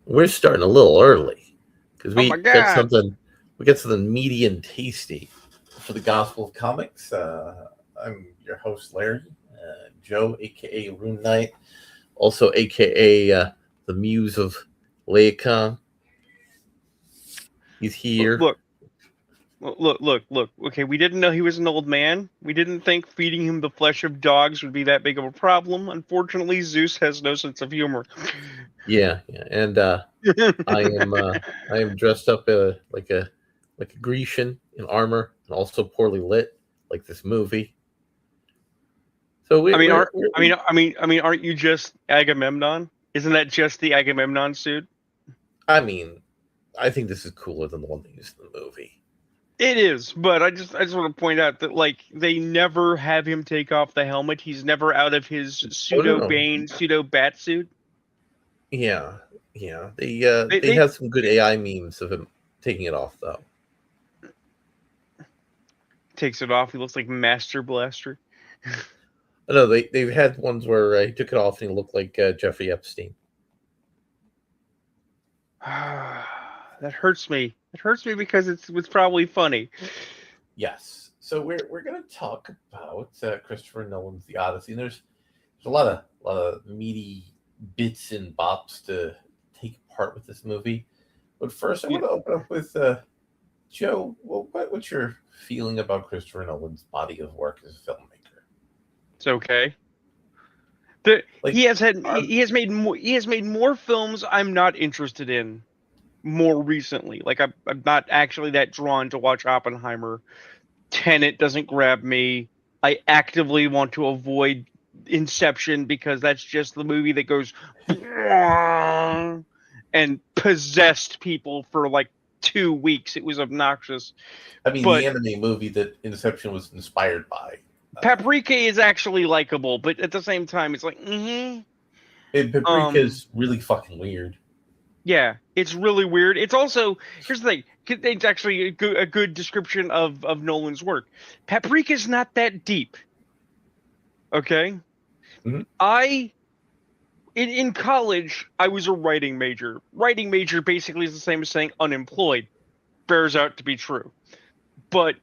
We're starting a little early because Oh my we got god. something. We got something meaty and tasty for the Gospel of Comics. I'm your host Larry, Joe, aka Rune Knight, also aka the Muse of Laicon. He's Look, here. look, look. Okay, we didn't know he was an old man. We didn't think feeding him the flesh of dogs would be that big of a problem. Unfortunately, Zeus has no sense of humor. Yeah, and I am I am dressed up like a Grecian in armor and also poorly lit like this movie. So I mean, aren't we're aren't you just Agamemnon? Isn't that just the Agamemnon suit? I mean, I think this is cooler than the one they used in the movie. It is, but I just want to point out that like they never have him take off the helmet. He's never out of his Oh no, pseudo no, Bane, pseudo Bat suit. yeah, yeah. They They have some good AI memes of him taking it off though. takes it off. He looks like Master Blaster. I know they've had ones where he took it off and he looked like Jeffrey Epstein. That hurts me. It hurts me because it's probably funny. Yes. So we're gonna talk about Christopher Nolan's The Odyssey. And there's a lot of meaty bits and bops to take apart with this movie. But first, I Yeah, want to open up with Joe. What's your feeling about Christopher Nolan's body of work as a filmmaker? it's okay. The Like, are, he has made more films I'm not interested in more recently. Like I'm not actually that drawn to watch Oppenheimer. Tenet doesn't grab me. I actively want to avoid Inception because that's just the movie that goes and possessed people for like 2 weeks. It was obnoxious. I mean, But the anime movie that Inception was inspired by. Uh, Paprika is actually likable, but at the same time, it's like, Paprika um, is really fucking weird. yeah, it's really weird. It's also here's the thing. It's actually a good description of Nolan's work. Paprika is not that deep. Okay, Mhm. I in college I was a writing major. Writing major basically is the same as saying unemployed. Bears out to be true. But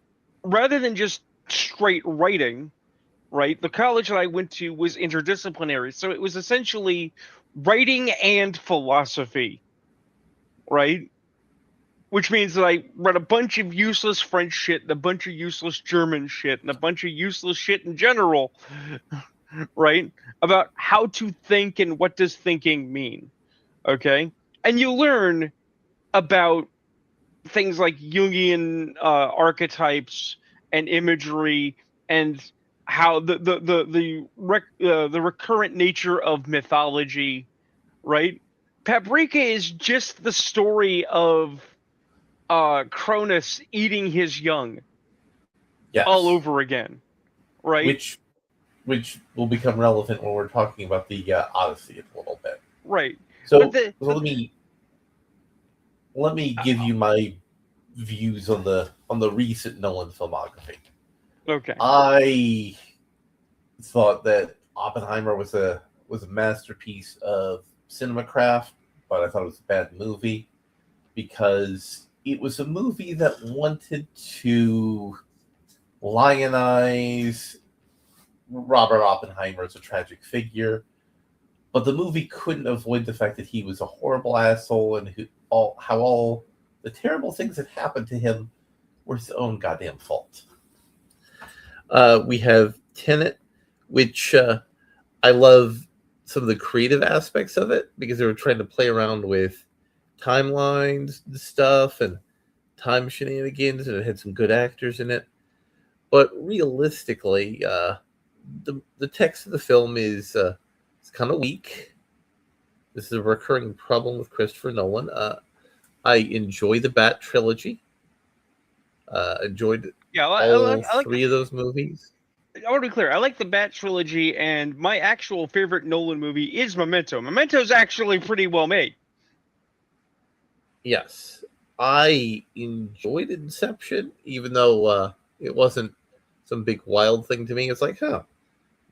rather than just straight writing, right? The college that I went to was interdisciplinary, so it was essentially writing and philosophy, right? Which means that I read a bunch of useless French shit, and a bunch of useless German shit, and a bunch of useless shit in general, right? About how to think and what does thinking mean, okay? And you learn about things like Jungian archetypes and imagery and how the recurrent nature of mythology, right? Paprika is just the story of Cronus eating his young all Yes, over again, right? which which will become relevant when we're talking about the Odyssey in a little bit. Right. But So, the so let me give you my views on the recent Nolan filmography. okay. I thought that Oppenheimer was a masterpiece of cinema craft, but I thought it was a bad movie because it was a movie that wanted to lionize Robert Oppenheimer as a tragic figure, but the movie couldn't avoid the fact that he was a horrible asshole and how all the terrible things that happened to him were his own goddamn fault. We have Tenet, which I love some of the creative aspects of it because they were trying to play around with timelines and stuff and time shenanigans, and it had some good actors in it. But realistically, the text of the film is it's kind of weak. This is a recurring problem with Christopher Nolan. I enjoy the Bat trilogy. Enjoyed Yeah, all I like three of those movies. I want to be clear. I like the Bat trilogy, and my actual favorite Nolan movie is Memento. Memento's actually pretty well made. Yes, I enjoyed Inception, even though it wasn't some big wild thing to me. It's like, huh,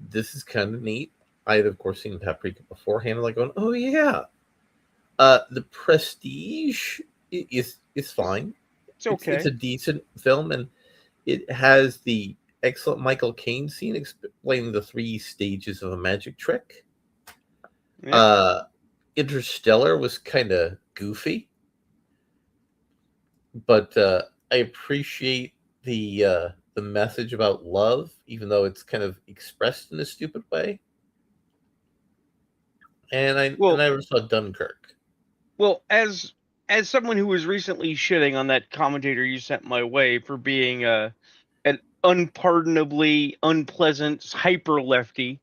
this is kind of neat. I had, of course, seen Paprika beforehand, like going, oh yeah. The Prestige is fine. It's It's okay. a decent film, and it has the excellent Michael Caine scene explaining the three stages of a magic trick. Yeah. Interstellar was kind of goofy, but I appreciate the message about love, even though it's kind of expressed in a stupid way. And I Well, never saw Dunkirk. well, as someone who was recently shitting on that commentator you sent my way for being an unpardonably unpleasant hyper lefty,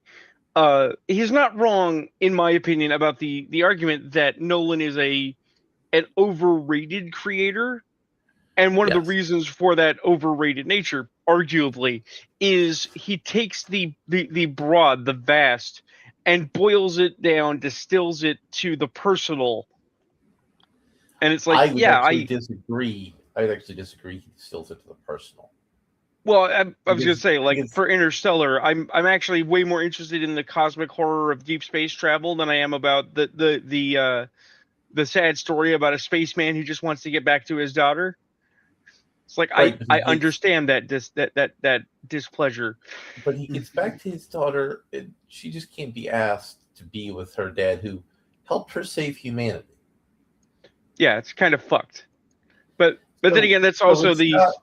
he's not wrong in my opinion about the argument that Nolan is an overrated creator, and one of the Yes, reasons for that overrated nature, arguably, is he takes the broad, the vast, and boils it down, distills it to the personal. And it's like, I would yeah, actually disagree. I would actually disagree. He stills it to the personal well, I was gonna because say, like, because for Interstellar, I'm actually way more interested in the cosmic horror of deep space travel than I am about the sad story about a spaceman who just wants to get back to his daughter. It's like right, I understand that displeasure. but he gets back to his daughter, and she just can't be asked to be with her dad, who helped her save humanity. Yeah, it's kind of fucked. But then So, again, that's so also it's the not.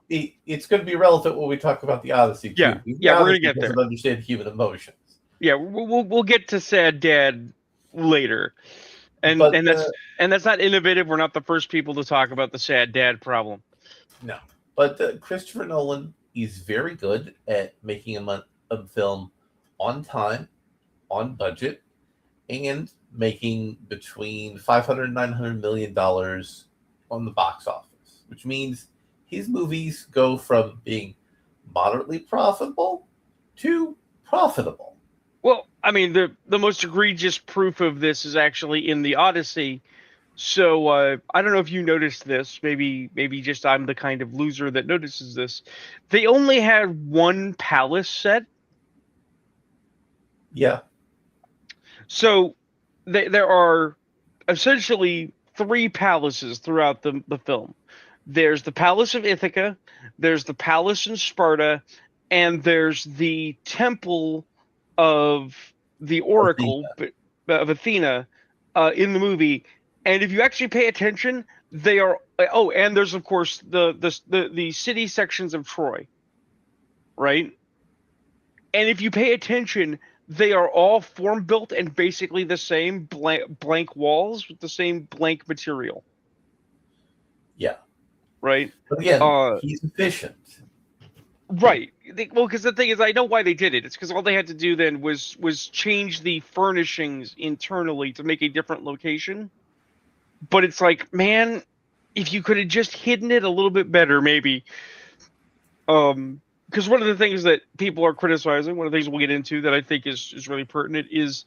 It's going to be relevant when we talk about the Odyssey yeah, too. The yeah, we're gonna Odyssey get doesn't there. understand human emotions, Yeah, we'll get to sad dad later. And but and that's and that's not innovative. We're not the first people to talk about the sad dad problem. no. But Christopher Nolan is very good at making a film on time, on budget, and making between 500 and 900 million dollars on the box office, which means his movies go from being moderately profitable to profitable. Well, I mean, the most egregious proof of this is actually in the Odyssey. So I don't know if you noticed this. Maybe just I'm the kind of loser that notices this. They only had one palace set. Yeah, So there are essentially three palaces throughout the film. There's the Palace of Ithaca, there's the Palace in Sparta, and there's the Temple of the Oracle Athena. of Athena in the movie. And if you actually pay attention, they are. Oh, and there's of course the city sections of Troy, right? And if you pay attention, they are all form built and basically the same blank walls with the same blank material, Yeah. right? But again, Uh, he's efficient. right. Well, because the thing is, I know why they did it. It's because all they had to do then was change the furnishings internally to make a different location. But it's like, man, if you could have just hidden it a little bit better, maybe. Because one of the things that people are criticizing, one of the things we'll get into that I think is really pertinent is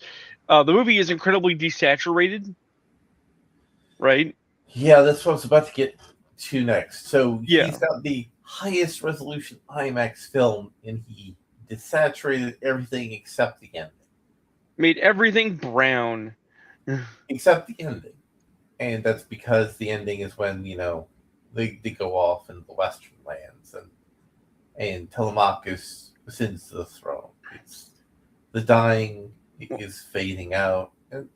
the movie is incredibly desaturated, right? Yeah, that's what I was about to get to next. So he's Yeah, got the highest resolution IMAX film, and he desaturated everything except the ending. made everything brown. Except the ending. And that's because the ending is when, they go off in the Western lands, and Telemachus ascends to the throne. It's the dying is fading out. And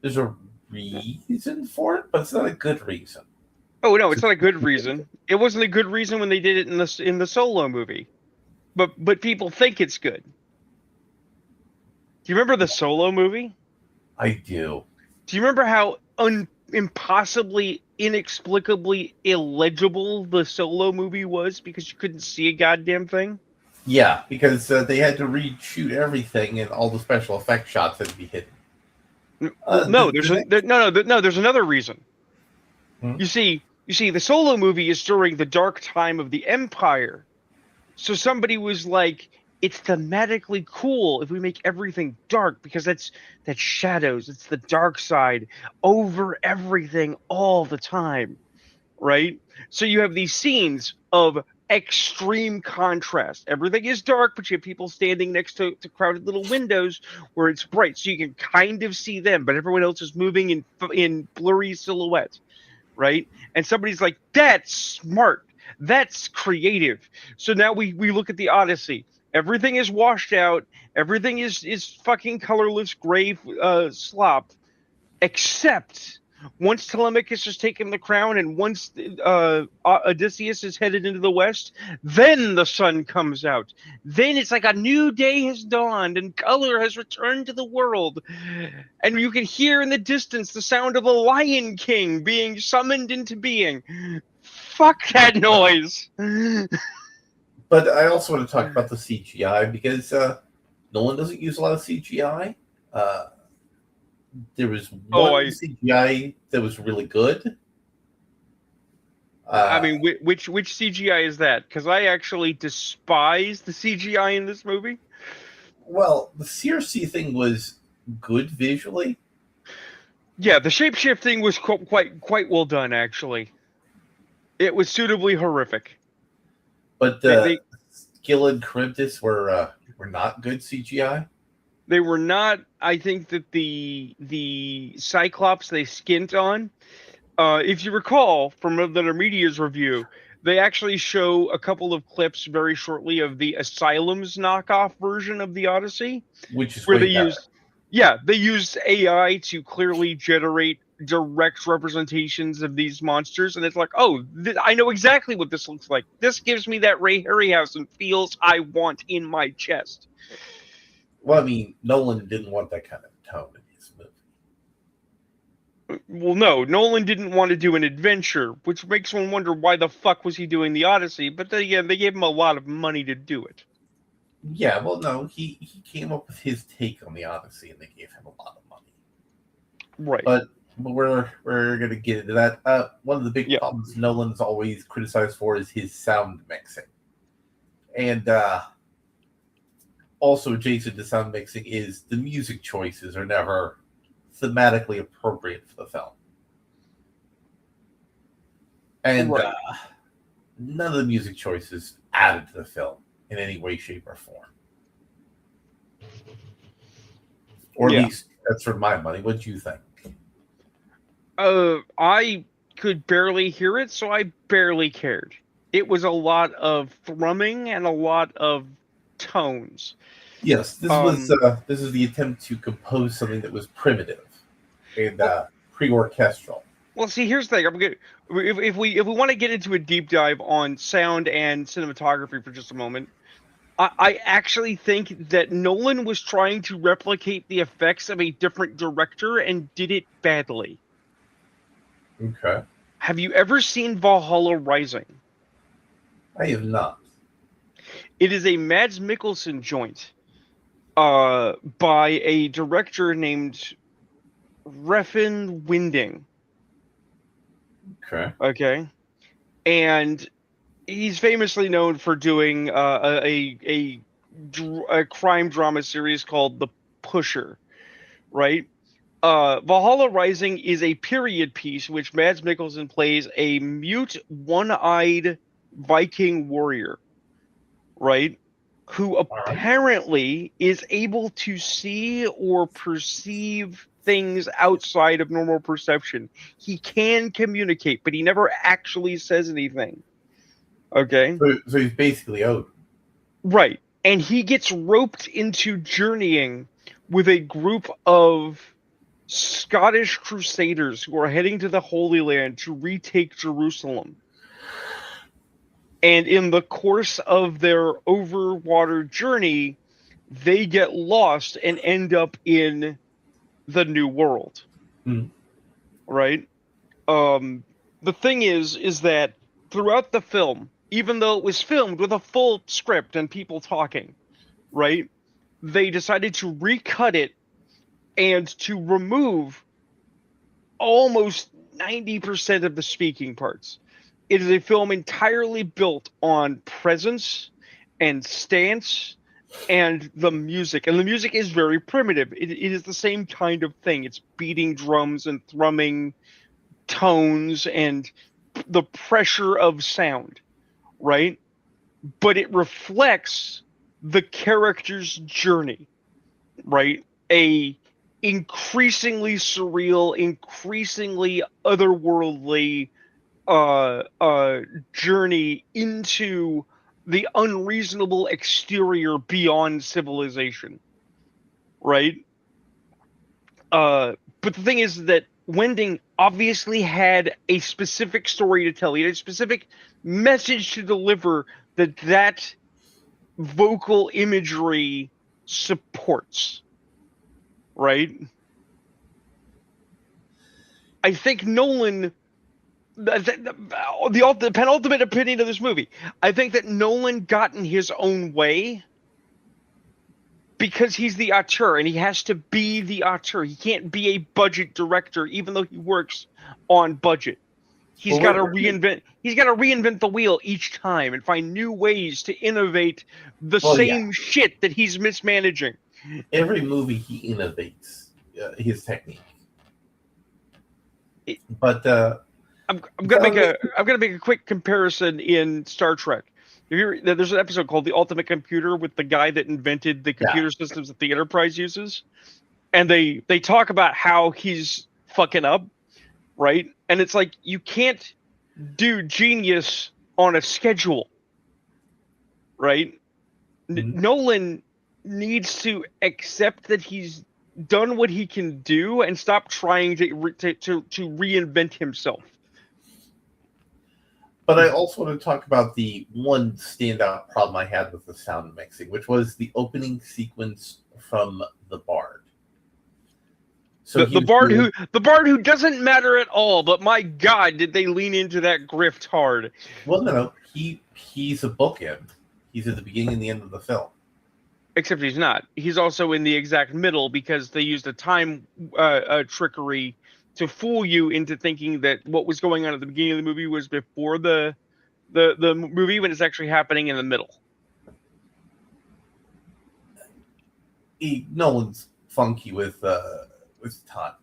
there's a reason for it, but it's not a good reason. Oh no, it's not a good reason. It wasn't a good reason when they did it in the Solo movie, but people think it's good. Do you remember the Solo movie? I do. Do you remember how impossibly, inexplicably illegible the Solo movie was because you couldn't see a goddamn thing? Yeah, because they had to reshoot everything, and all the special effect shots had to be hidden. Well, no, there's The a next, no. There's another reason. Hmm? You see, the Solo movie is during the dark time of the Empire. So somebody was like, it's thematically cool if we make everything dark because that's shadows. It's the dark side over everything all the time, right? So you have these scenes of extreme contrast. Everything is dark, but you have people standing next to crowded little windows where it's bright, so you can kind of see them, but everyone else is moving in blurry silhouette, right? And somebody's like, "That's smart. That's creative." So now we look at the Odyssey. Everything is washed out. Everything is fucking colorless gray slop, except once Telemachus has taken the crown and once Odysseus is headed into the west, then the sun comes out. Then it's like a new day has dawned and color has returned to the world. And you can hear in the distance the sound of a Lion King being summoned into being. Fuck that noise. But I also want to talk about the CGI because Nolan doesn't use a lot of CGI. There was one CGI that was really good. I mean, which CGI is that? Because I actually despise the CGI in this movie. Well, the CRC thing was good visually. Yeah, the shape-shifting was quite well done, actually. It was suitably horrific. But Gil and Charybdis were not good CGI. They were not. I think that the Cyclops they skint on, if you recall from another media's review, they actually show a couple of clips very shortly of the Asylum's knockoff version of the Odyssey, which is where they used AI to clearly generate direct representations of these monsters, and it's like, oh, I know exactly what this looks like. This gives me that Ray Harryhausen feels I want in my chest. Well, I mean, Nolan didn't want that kind of tone in his movie. Well, no, Nolan didn't want to do an adventure, which makes one wonder why the fuck was he doing the Odyssey, but then again, they gave him a lot of money to do it. Yeah, well, no, he came up with his take on the Odyssey, and they gave him a lot of money. Right. But we're going to get into that. One of the big problems Nolan's always criticized for is his sound mixing. And also adjacent to sound mixing is the music choices are never thematically appropriate for the film. And none of the music choices added to the film in any way, shape, or form. Or at least that's for my money. What do you think? I could barely hear it, so I barely cared. It was a lot of thrumming and a lot of tones. Yes, this is the attempt to compose something that was primitive and pre-orchestral. Well, see, here's the thing. If we want to get into a deep dive on sound and cinematography for just a moment, I actually think that Nolan was trying to replicate the effects of a different director and did it badly. Okay. Have you ever seen Valhalla Rising? I have not. It is a Mads Mikkelsen joint by a director named Refn Winding. Okay. And he's famously known for doing a crime drama series called The Pusher, right? Valhalla Rising is a period piece in which Mads Mikkelsen plays a mute, one-eyed Viking warrior, right? Who apparently is able to see or perceive things outside of normal perception. He can communicate, but he never actually says anything. Okay? So he's basically Odin. Right. And he gets roped into journeying with a group of Scottish crusaders who are heading to the Holy Land to retake Jerusalem. And in the course of their overwater journey, they get lost and end up in the New World. Right? The thing is that throughout the film, even though it was filmed with a full script and people talking, right? They decided to recut it and to remove almost 90% of the speaking parts. It is a film entirely built on presence and stance and the music. And the music is very primitive. It is the same kind of thing. It's beating drums and thrumming tones and the pressure of sound, right? but it reflects the character's journey, right? A increasingly surreal, increasingly otherworldly journey into the unreasonable exterior beyond civilization, right? But the thing is that Wending obviously had a specific story to tell. He had a specific message to deliver that vocal imagery supports, right? I think Nolan, the penultimate opinion of this movie, I think that Nolan got in his own way because he's the auteur and he has to be the auteur. He can't be a budget director, even though he works on budget. He's got to reinvent. He's got to reinvent the wheel each time and find new ways to innovate the same shit that he's mismanaging. Every movie he innovates his technique. But I'm gonna make a quick comparison in Star Trek. There's an episode called "The Ultimate Computer" with the guy that invented the computer systems that the Enterprise uses, and they talk about how he's fucking up, right? And it's like you can't do genius on a schedule, right? Mm-hmm. Nolan needs to accept that he's done what he can do and stop trying to reinvent himself. But I also want to talk about the one standout problem I had with the sound mixing, which was the opening sequence from the Bard. So the Bard who doesn't matter at all, but my God, did they lean into that grift hard? Well, no, he's a bookend. He's at the beginning and the end of the film. Except he's not. He's also in the exact middle because they used a time trickery to fool you into thinking that what was going on at the beginning of the movie was before the movie, when it's actually happening in the middle. Nolan's funky with time.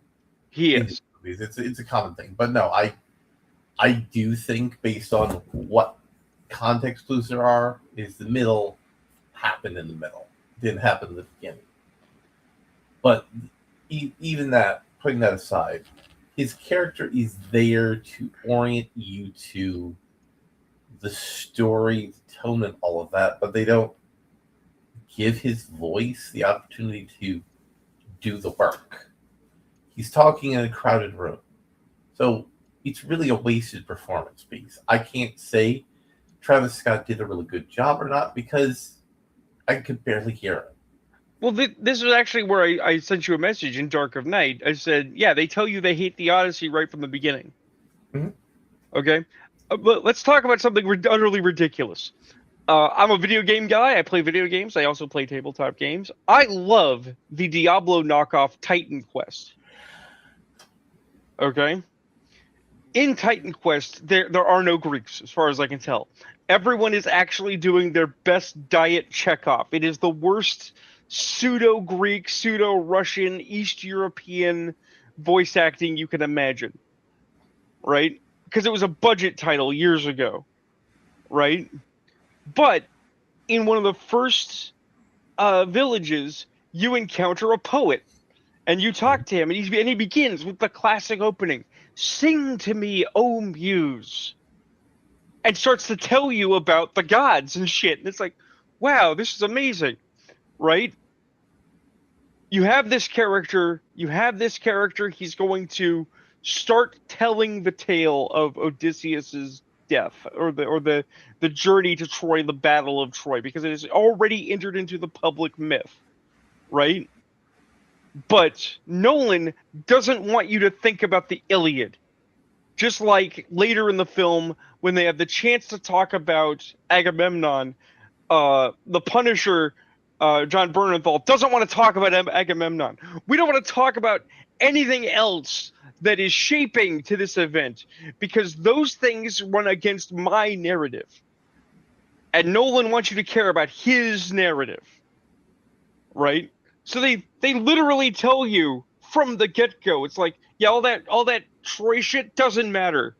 He is. It's a common thing, but no, I do think based on what context clues there are, is the middle happened in the middle, didn't happen in the beginning. But even that, putting that aside, his character is there to orient you to the story, the tone, and all of that, but they don't give his voice the opportunity to do the work. He's talking in a crowded room. So it's really a wasted performance piece. I can't say Travis Scott did a really good job or not because I could barely hear him. Well, this was actually where I sent you a message in Dark of Night. I said, yeah, they tell you they hate the Odyssey right from the beginning. Mm-hmm. Okay? But let's talk about something utterly ridiculous. I'm a video game guy. I play video games. I also play tabletop games. I love the Diablo knockoff Titan Quest. Okay? In Titan Quest, there are no Greeks, as far as I can tell. Everyone is actually doing their best diet checkoff. It is the worst pseudo-Greek, pseudo-Russian, East European voice acting you can imagine, right? Because it was a budget title years ago, right? But in one of the first villages, you encounter a poet, and you talk to him, and he begins with the classic opening, "Sing to me, O muse," and starts to tell you about the gods and shit. And it's like, wow, this is amazing. Right? You have this character, he's going to start telling the tale of Odysseus's death, or the journey to Troy, the Battle of Troy, because it is already entered into the public myth, right? But Nolan doesn't want you to think about the Iliad. Just like later in the film, when they have the chance to talk about Agamemnon, the Punisher, John Bernthal, doesn't want to talk about Agamemnon. We don't want to talk about anything else that is shaping to this event, because those things run against my narrative. And Nolan wants you to care about his narrative. Right? So they literally tell you from the get-go, it's like, yeah, all that Troy shit doesn't matter.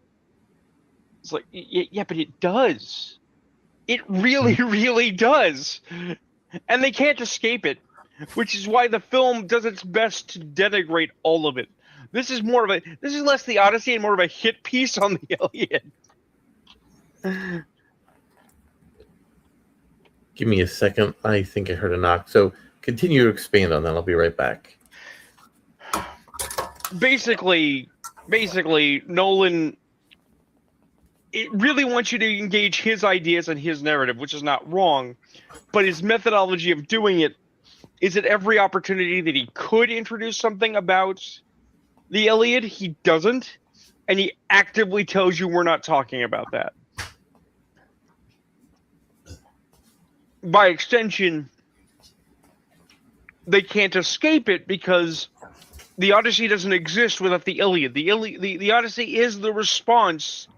It's like, yeah, but it does. It really, really does. And they can't escape it, which is why the film does its best to denigrate all of it. This is less the Odyssey and more of a hit piece on the Iliad. Give me a second. I think I heard a knock. So continue to expand on that. I'll be right back. Basically, Nolan, it really wants you to engage his ideas and his narrative, which is not wrong, but his methodology of doing it is at every opportunity that he could introduce something about the Iliad, he doesn't, and he actively tells you we're not talking about that. By extension, they can't escape it because the Odyssey doesn't exist without the Iliad. The Odyssey is the response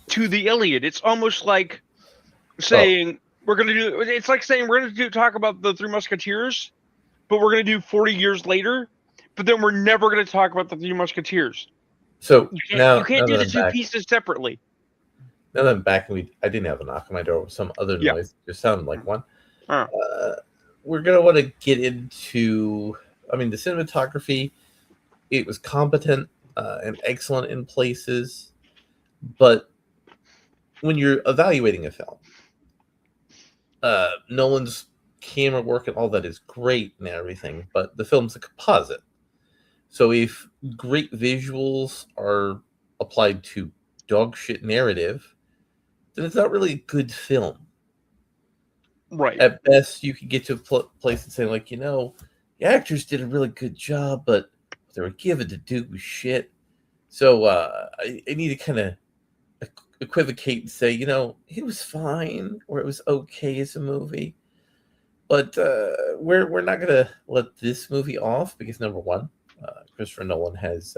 to the Iliad. It's almost like saying we're going to do. It's like saying we're going to talk about the Three Musketeers, but we're going to do 40 years later. But then we're never going to talk about the Three Musketeers. So you can't do the two pieces separately. Now that I'm back, I didn't have a knock on my door with some other noise. It just sounded like one. We're going to want to get into, the cinematography. It was competent and excellent in places. But when you're evaluating a film, Nolan's camera work and all that is great and everything, but the film's a composite. So if great visuals are applied to dog shit narrative, then it's not really a good film. Right. At best, you could get to a place and say, like, the actors did a really good job, but they were given to do shit. So I need to kind of equivocate and say, it was fine, or it was okay as a movie. But we're not going to let this movie off because, number one, Christopher Nolan has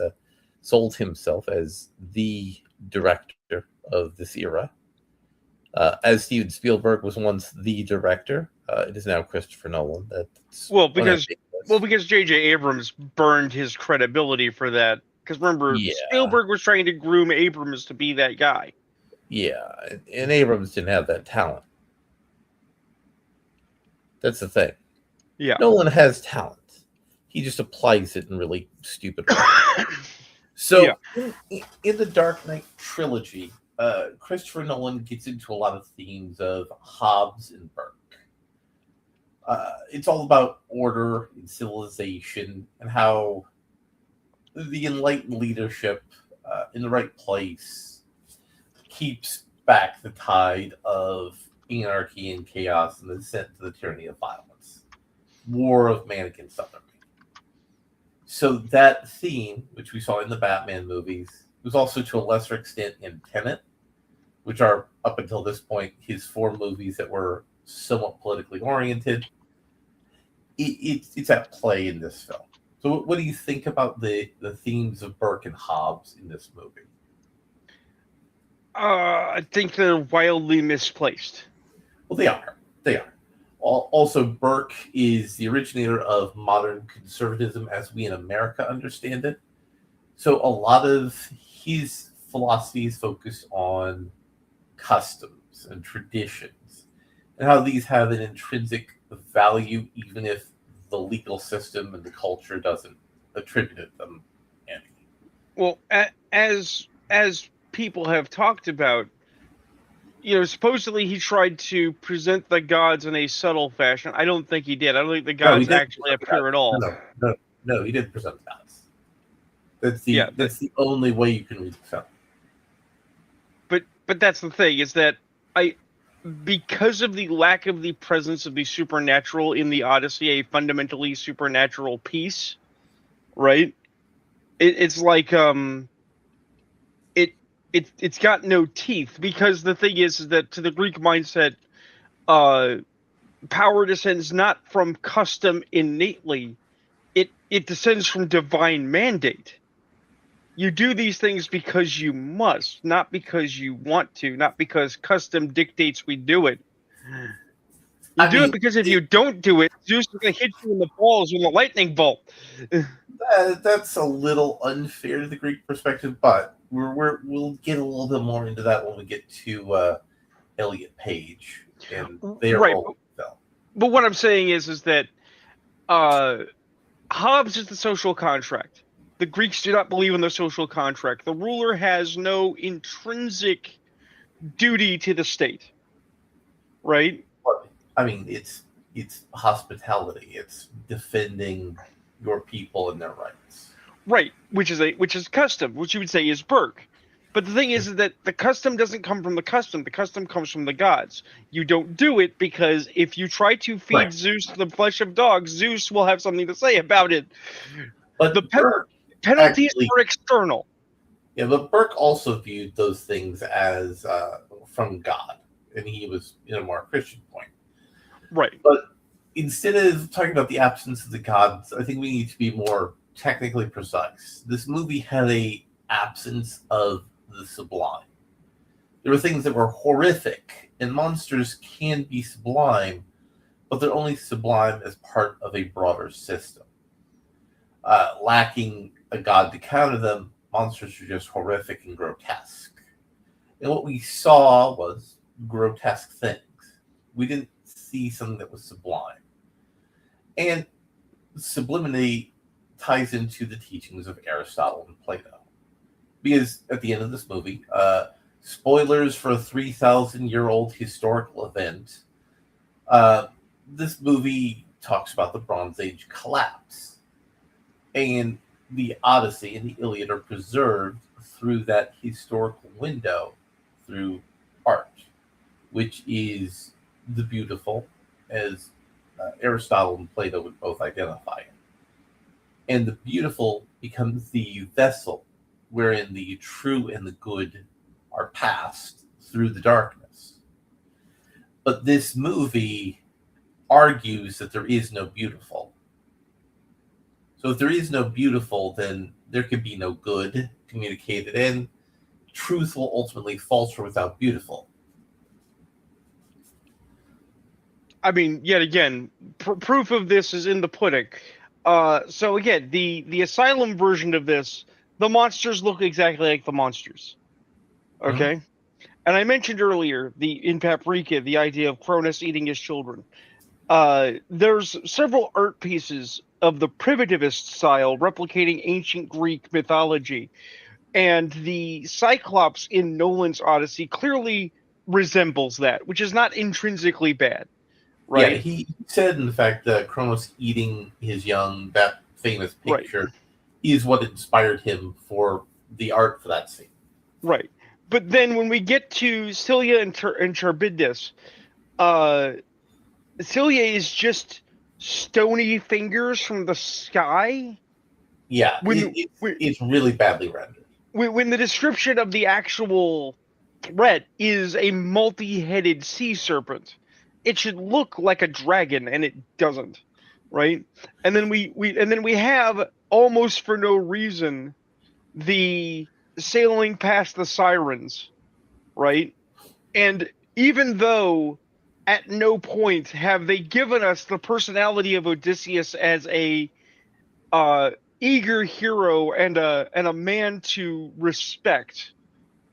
sold himself as the director of this era. As Steven Spielberg was once the director, it is now Christopher Nolan. Because J.J. Abrams burned his credibility for that. Because remember, Spielberg was trying to groom Abrams to be that guy. Yeah, and Abrams didn't have that talent. That's the thing. Yeah, Nolan has talent. He just applies it in really stupid ways. So, in the Dark Knight trilogy, Christopher Nolan gets into a lot of themes of Hobbes and Burke. It's all about order and civilization and how the enlightened leadership in the right place keeps back the tide of anarchy and chaos and the descent to the tyranny of violence. War of man against other man. So that theme, which we saw in the Batman movies, was also to a lesser extent in Tenet, which are, up until this point, his 4 movies that were somewhat politically oriented. It's at play in this film. So what do you think about the themes of Burke and Hobbes in this movie? I think they're wildly misplaced. Well, they are. Also, Burke is the originator of modern conservatism as we in America understand it. So a lot of his philosophy is focused on customs and traditions and how these have an intrinsic value even if the legal system and the culture doesn't attribute them any. Well, as people have talked about, supposedly he tried to present the gods in a subtle fashion. I don't think he did. I don't think the gods actually appear at all. No, he didn't present the gods. That's the only way you can read the film. But that's the thing, is that because of the lack of the presence of the supernatural in the Odyssey, a fundamentally supernatural piece, right? It's like it's got no teeth, because the thing is that to the Greek mindset, power descends not from custom innately, it descends from divine mandate. You do these things because you must, not because you want to, not because custom dictates we do it. You do it because if you don't do it, Zeus is going to hit you in the balls with a lightning bolt. That's a little unfair to the Greek perspective, but we'll get a little bit more into that when we get to Elliot Page. and they are Right. all fell. But what I'm saying is that Hobbes is the social contract. The Greeks do not believe in the social contract. The ruler has no intrinsic duty to the state, right? But, I mean, it's hospitality. It's defending your people and their rights. Right, which is custom, which you would say is Burke. But the thing is that the custom doesn't come from the custom. The custom comes from the gods. You don't do it because if you try to feed Right. Zeus the flesh of dogs, Zeus will have something to say about it. But The Burke penalties actually, are external. yeah, but Burke also viewed those things as from God, and he was in a more Christian point. Right. But instead of talking about the absence of the gods, I think we need to be more technically precise. This movie had a absence of the sublime. There were things that were horrific, and monsters can be sublime, but they're only sublime as part of a broader system. Lacking a god to counter them, monsters are just horrific and grotesque. And what we saw was grotesque things. We didn't see something that was sublime. And sublimity ties into the teachings of Aristotle and Plato. Because at the end of this movie, spoilers for a 3,000-year-old historical event, this movie talks about the Bronze Age collapse. And the Odyssey and the Iliad are preserved through that historical window, through art, which is the beautiful, as Aristotle and Plato would both identify it. And the beautiful becomes the vessel wherein the true and the good are passed through the darkness. But this movie argues that there is no beautiful. So if there is no beautiful, then there can be no good communicated, and truth will ultimately falter without beautiful. I mean, yet again, proof of this is in the pudding. So again, the Asylum version of this, the monsters look exactly like the monsters. Okay? Mm-hmm. And I mentioned earlier, in Paprika, the idea of Cronus eating his children. There's several art pieces of the primitivist style replicating ancient Greek mythology. And the Cyclops in Nolan's Odyssey clearly resembles that, which is not intrinsically bad, right? Yeah, he said, in fact, that Kronos eating his young, that famous picture, right, is what inspired him for the art for that scene. Right. But then when we get to Celia and Charybdis, Celia is just stony fingers from the sky. Yeah, it's really badly rendered. When the description of the actual threat is a multi-headed sea serpent, it should look like a dragon, and it doesn't, right? And then we have, almost for no reason, the sailing past the sirens, right? And even though at no point have they given us the personality of Odysseus as a eager hero and a man to respect,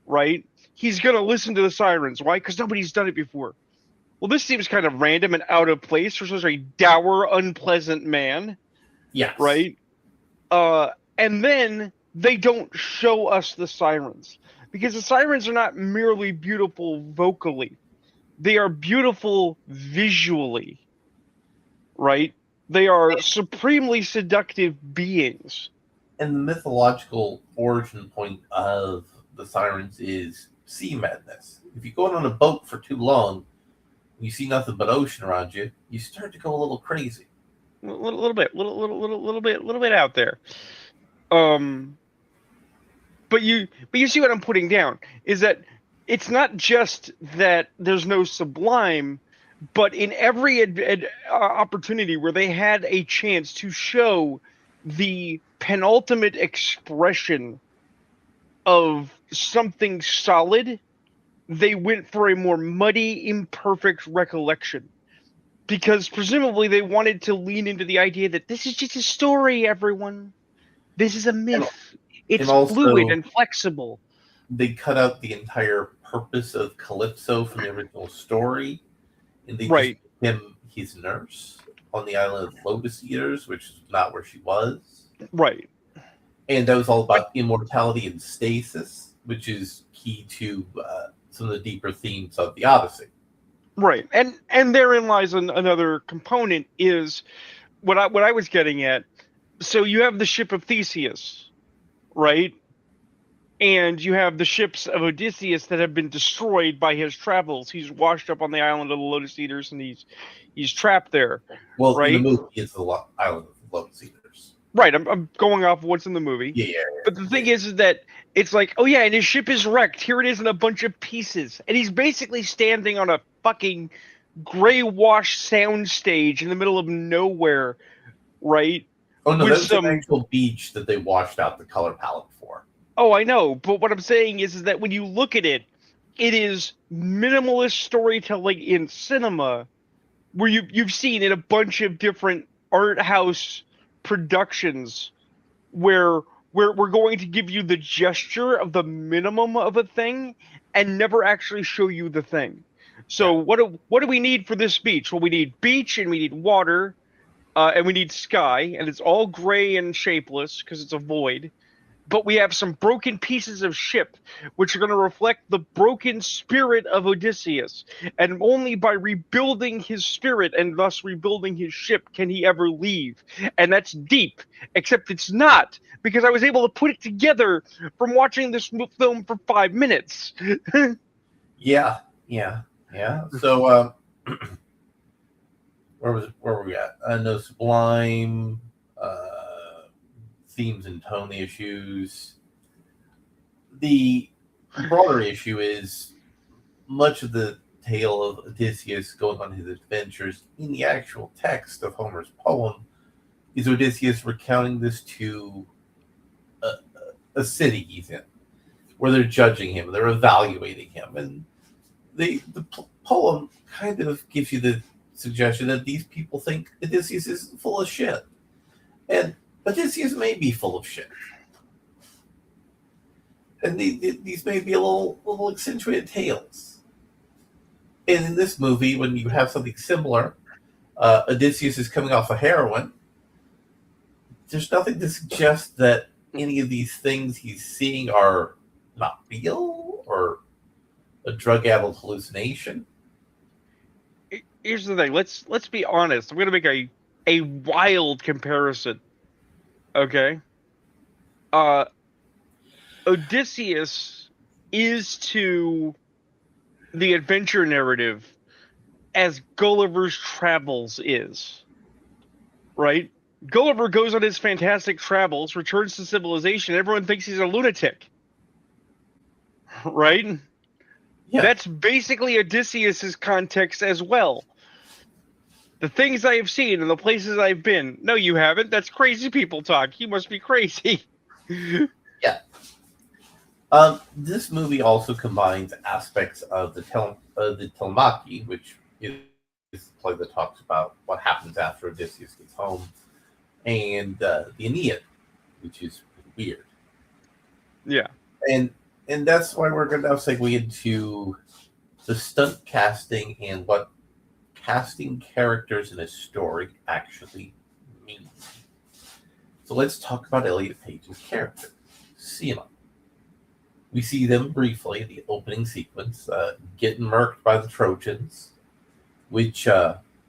right? He's gonna listen to the sirens. Why? Because nobody's done it before. Well, this seems kind of random and out of place for such a dour, unpleasant man. Yes. Right? And then they don't show us the sirens, because the sirens are not merely beautiful vocally. They are beautiful visually, right? They are supremely seductive beings. And the mythological origin point of the sirens is sea madness. If you go on a boat for too long, you see nothing but ocean around you, you start to go a little crazy. A little bit out there. But you see what I'm putting down is that it's not just that there's no sublime, but in every opportunity where they had a chance to show the penultimate expression of something solid, they went for a more muddy, imperfect recollection. Because presumably they wanted to lean into the idea that this is just a story, everyone. This is a myth. It's also fluid and flexible. They cut out the entire purpose of Calypso from the original story. and they just Right. made him his nurse on the island of Lotus Eaters, which is not where she was. Right. And that was all But about immortality and stasis, which is key to some of the deeper themes of the Odyssey. right. And therein lies another component is what I was getting at. So you have the ship of Theseus, right? And you have the ships of Odysseus that have been destroyed by his travels. He's washed up on the island of the Lotus Eaters, and he's trapped there, Well, in the right? movie, it's the island of Lotus Eaters. Right. I'm going off of what's in the movie. Yeah, But the thing yeah. is that it's like, oh yeah, and his ship is wrecked. Here it is in a bunch of pieces, and he's basically standing on a fucking gray wash sound stage in the middle of nowhere, right? Oh no, With that was an some. actual beach that they washed out the color palette for. Oh, I know, but what I'm saying is that when you look at it, it is minimalist storytelling in cinema, where you've seen in a bunch of different art house productions where we're going to give you the gesture of the minimum of a thing and never actually show you the thing. So Yeah. what do we need for this beach? Well, we need beach and we need water, and we need sky, and it's all gray and shapeless because it's a void. But we have some broken pieces of ship, which are going to reflect the broken spirit of Odysseus. And only by rebuilding his spirit and thus rebuilding his ship can he ever leave. And that's deep, except it's not, because I was able to put it together from watching this film for 5 minutes. Yeah, yeah, yeah. So, where were we at? No sublime themes and tone issues. The broader issue is much of the tale of Odysseus going on his adventures in the actual text of Homer's poem is Odysseus recounting this to a city he's in, where they're judging him, they're evaluating him, and the poem kind of gives you the suggestion that these people think Odysseus is full of shit, and Odysseus may be full of shit, and these may be a little accentuated tales. And in this movie, when you have something similar, Odysseus is coming off of heroin. There's nothing to suggest that any of these things he's seeing are not real or a drug-addled hallucination. Here's the thing. Let's be honest. I'm going to make a wild comparison. Okay? Odysseus is to the adventure narrative as Gulliver's Travels is, right? Gulliver goes on his fantastic travels, returns to civilization, everyone thinks he's a lunatic, right? Yeah. That's basically Odysseus's context as well. The things I have seen and the places I've been. No, you haven't. That's crazy people talk. You must be crazy. Yeah. This movie also combines aspects of the Telemachy, which is the play that talks about what happens after Odysseus gets home, and the Aeneid, which is weird. Yeah. And that's why we're going to now segue into the stunt casting and what casting characters in a story actually means. So let's talk about Elliot Page's character, Sina. We see them briefly in the opening sequence, getting murked by the Trojans, which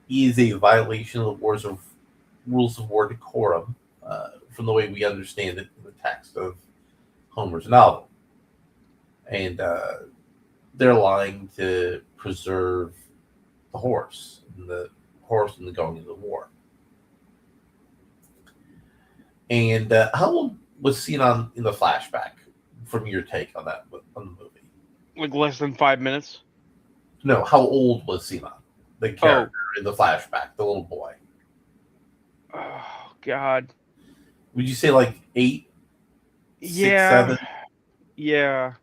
is a violation of the rules of war decorum, from the way we understand it in the text of Homer's novel. And they're lying to preserve the horse and the going into the war. And how old was Sinan in the flashback? From your take on that, on the movie, Like less than 5 minutes. no, how old was Sinan, the character in the flashback, the little boy? Oh God. Would you say like 8, 6, Yeah. 7? Yeah.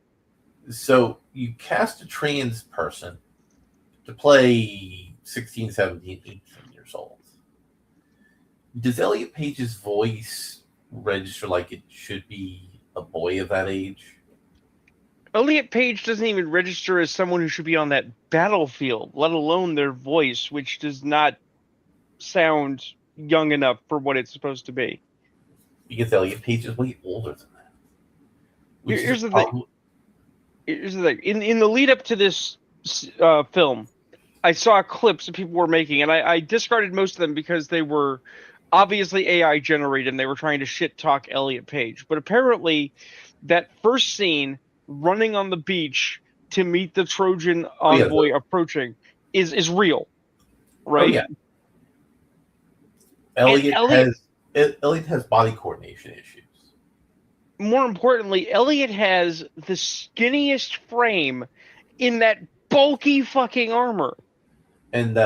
So you cast a trans person to play 16, 17, 18 years old. Does Elliot Page's voice register like it should be a boy of that age? Elliot Page doesn't even register as someone who should be on that battlefield, let alone their voice, which does not sound young enough for what it's supposed to be. Because Elliot Page is way older than that, which is a Here's the thing. problem. Here's the thing. In the lead up to this film, I saw clips that people were making, and I discarded most of them because they were obviously AI generated and they were trying to shit talk Elliot Page. But apparently, that first scene running on the beach to meet the Trojan Oh yeah, envoy approaching is real, oh right? yeah. And Elliot has body coordination issues. more importantly, Elliot has the skinniest frame in that bulky fucking armor. And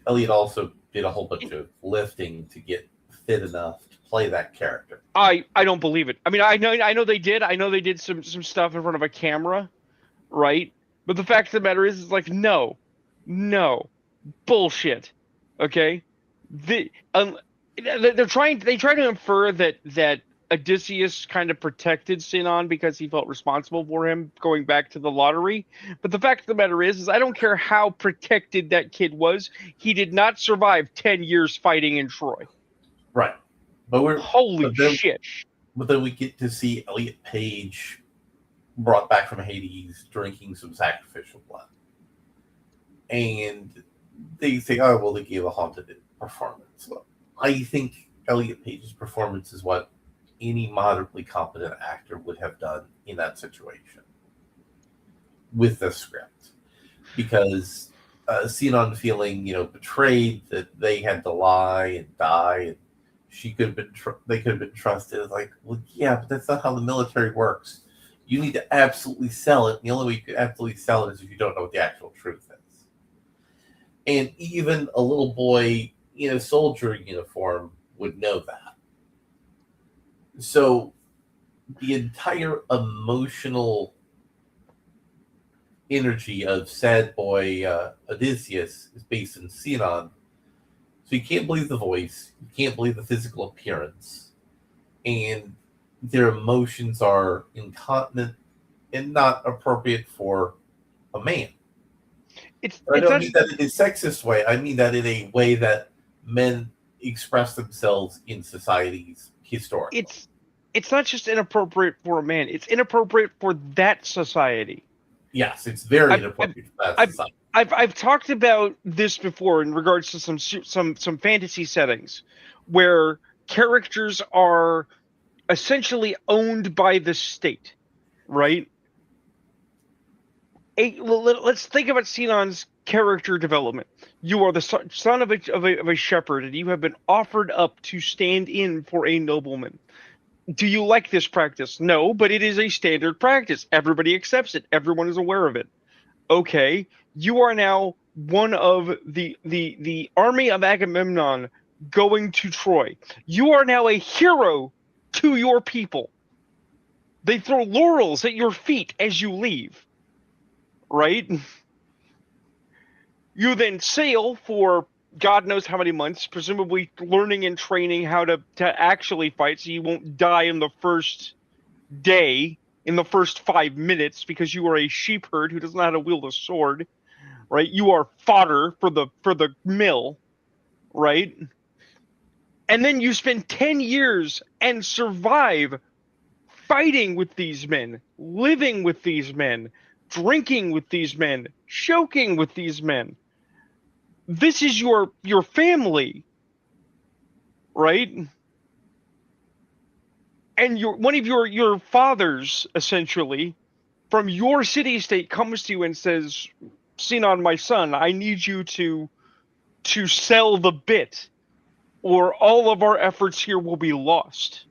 Elliot also did a whole bunch of lifting to get fit enough to play that character. I don't believe it. I mean, I know they did. I know they did some stuff in front of a camera, right? But the fact of the matter is like no, bullshit. Okay, they try to infer that Odysseus kind of protected Sinon because he felt responsible for him going back to the lottery. But the fact of the matter is I don't care how protected that kid was, he did not survive 10 years fighting in Troy. Right. Holy shit. But then we get to see Elliot Page brought back from Hades drinking some sacrificial blood. And they say, oh, well, they gave a haunted performance. Well, I think Elliot Page's performance is what any moderately competent actor would have done in that situation with the script. Because Sinon feeling, betrayed that they had to lie and die, and they could have been trusted. It's like, well, yeah, but that's not how the military works. You need to absolutely sell it. And the only way you could absolutely sell it is if you don't know what the actual truth is. And even a little boy in a soldier uniform would know that. So the entire emotional energy of sad boy Odysseus is based in Sinon. So you can't believe the voice, you can't believe the physical appearance, and their emotions are incontinent and not appropriate for a man. I don't mean that in a sexist way. I mean that in a way that men express themselves in societies historically. It's not just inappropriate for a man; it's inappropriate for that society. Yes, it's very inappropriate for that society. I've talked about this before in regards to some fantasy settings where characters are essentially owned by the state, right? Let's think about Sinon's character development. You are the son of a shepherd, and you have been offered up to stand in for a nobleman. Do you like this practice? No, but it is a standard practice. Everybody accepts it. Everyone is aware of it. Okay, you are now one of the army of Agamemnon going to Troy. You are now a hero to your people. They throw laurels at your feet as you leave, right? You then sail for God knows how many months, presumably learning and training how to actually fight so you won't die in the first day, in the first 5 minutes, because you are a sheep herd who doesn't know how to wield a sword, right? You are fodder for the mill, right? And then you spend 10 years and survive fighting with these men, living with these men, drinking with these men, choking with these men. This is your family, right? And one of your fathers, essentially, from your city state comes to you and says, Sinon, my son, I need you to sell the bit, or all of our efforts here will be lost.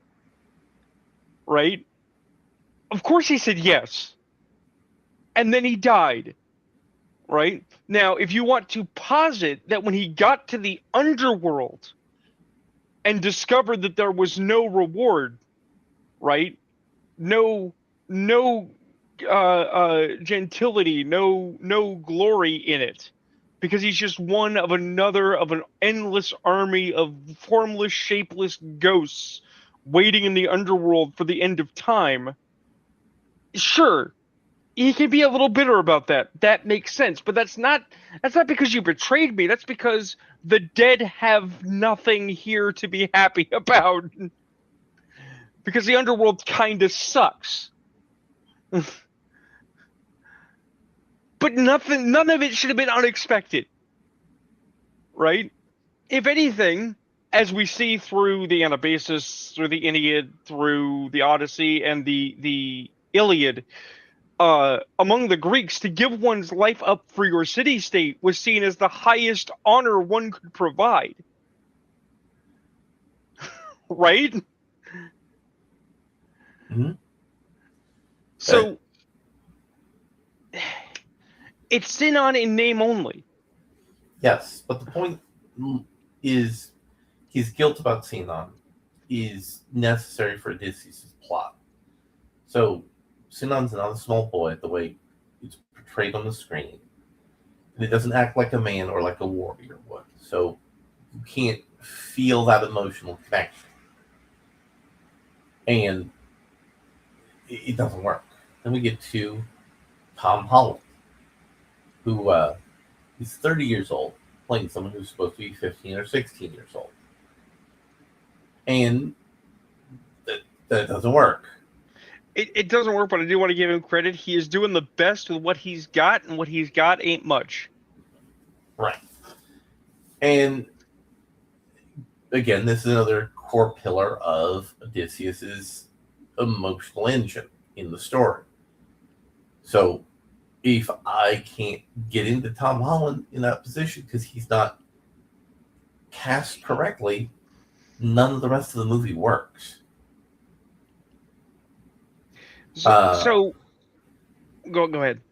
Right? Of course he said yes. And then he died. Right? Now, if you want to posit that when he got to the underworld and discovered that there was no reward, right? No gentility, no glory in it, because he's just one of an endless army of formless, shapeless ghosts waiting in the underworld for the end of time. Sure, he can be a little bitter about that. That makes sense, but that's not because you betrayed me. That's because the dead have nothing here to be happy about. Because the underworld kind of sucks. But none of it should have been unexpected, right? If anything, as we see through the Anabasis, through the Aeneid, through the Odyssey, and the Iliad, among the Greeks, to give one's life up for your city-state was seen as the highest honor one could provide. Right? Mm-hmm. So, it's sin on in name only. Yes, but the point is his guilt about Sinon is necessary for Odysseus' plot. So Sinon's not a small boy the way it's portrayed on the screen. And it doesn't act like a man or like a warrior would. So you can't feel that emotional connection. And it doesn't work. Then we get to Tom Holland, who is 30 years old, playing someone who's supposed to be 15 or 16 years old. And that doesn't work. It doesn't work, but I do want to give him credit. He is doing the best with what he's got, and what he's got ain't much. Right. And again, this is another core pillar of Odysseus's emotional engine in the story. So if I can't get into Tom Holland in that position because he's not cast correctly, none of the rest of the movie works. So go ahead.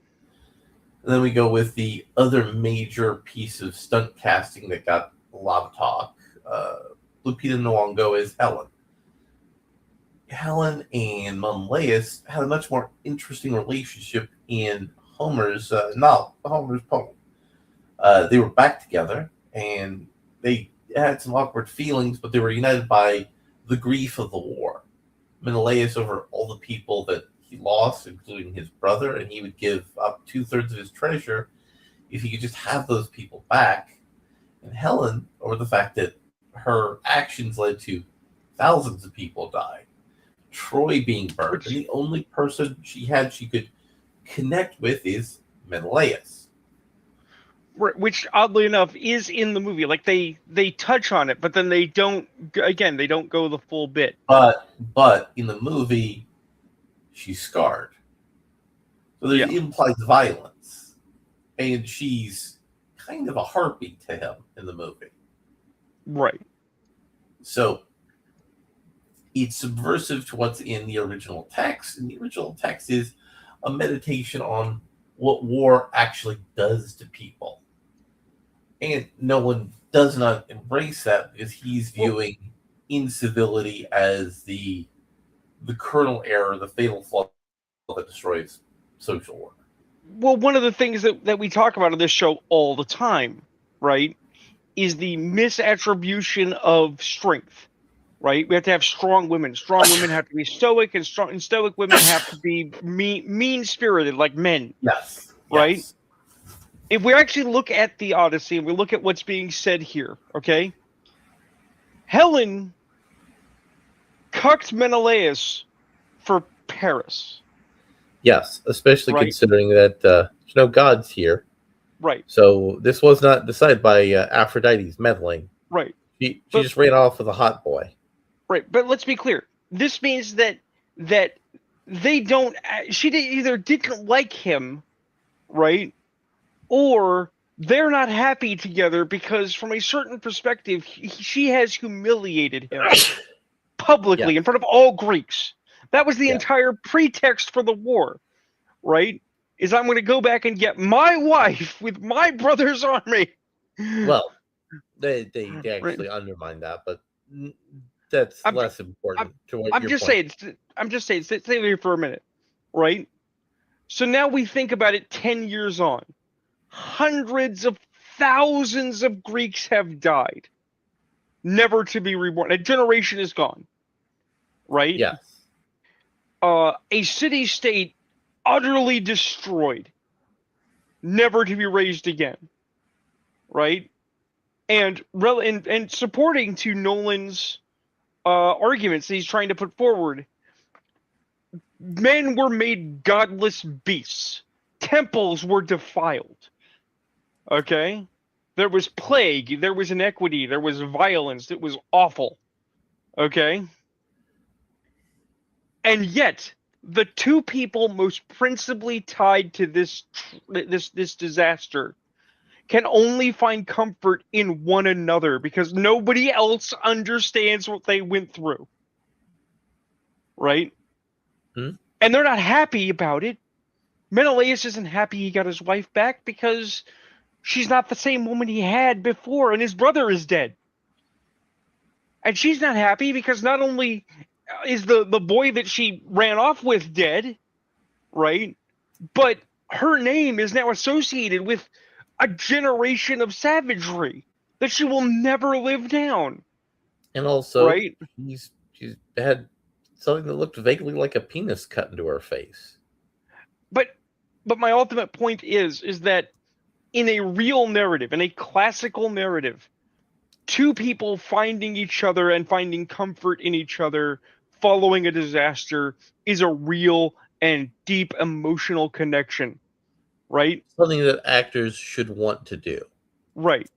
And then we go with the other major piece of stunt casting that got a lot of talk. Lupita Nyong'o is Helen. Helen and Menelaus had a much more interesting relationship in Homer's novel, Homer's poem. They were back together, and they had some awkward feelings, but they were united by the grief of the war. Menelaus over all the people that he lost, including his brother, and he would give up 2/3 of his treasure if he could just have those people back. And Helen over the fact that her actions led to thousands of people dying, Troy being burned, and the only person she could connect with is Menelaus. Which, oddly enough, is in the movie. Like, they touch on it, but then they don't. Again, they don't go the full bit. But in the movie, she's scarred, so there implies violence, and she's kind of a heartbeat to him in the movie. Right. So it's subversive to what's in the original text, and the original text is a meditation on what war actually does to people. And Nolan does not embrace that because he's viewing incivility as the kernel error, the fatal flaw that destroys social order. Well, one of the things that we talk about on this show all the time, right, is the misattribution of strength, right? We have to have strong women. Strong women have to be stoic, and stoic women have to be mean-spirited, like men. Yes. Right? Yes. If we actually look at the Odyssey and we look at what's being said here, okay? Helen cucked Menelaus for Paris. Yes, especially considering that there's no gods here. Right. So this was not decided by Aphrodite's meddling. Right. She just ran off with a hot boy. Right, but let's be clear. This means that they don't. She either didn't like him, right, or they're not happy together because, from a certain perspective, she has humiliated him publicly in front of all Greeks. That was the entire pretext for the war, right? Is I'm going to go back and get my wife with my brother's army. Well, they actually undermine that, but that's less important to what I'm just saying. Stay there for a minute, right? So now we think about it 10 years on. Hundreds of thousands of Greeks have died, never to be reborn. A generation is gone, right? Yes. A city-state utterly destroyed, never to be raised again, right? And supporting to Nolan's arguments that he's trying to put forward, men were made godless beasts. Temples were defiled. Okay? There was plague, there was inequity, there was violence. It was awful. Okay? And yet, the two people most principally tied to this disaster can only find comfort in one another because nobody else understands what they went through. Right? And they're not happy about it. Menelaus isn't happy he got his wife back because she's not the same woman he had before, and his brother is dead. And she's not happy because not only is the boy that she ran off with dead, right? But her name is now associated with a generation of savagery that she will never live down. And also, right? she's had something that looked vaguely like a penis cut into her face. But my ultimate point is that in a real narrative, in a classical narrative, two people finding each other and finding comfort in each other following a disaster is a real and deep emotional connection, right? Something that actors should want to do. Right.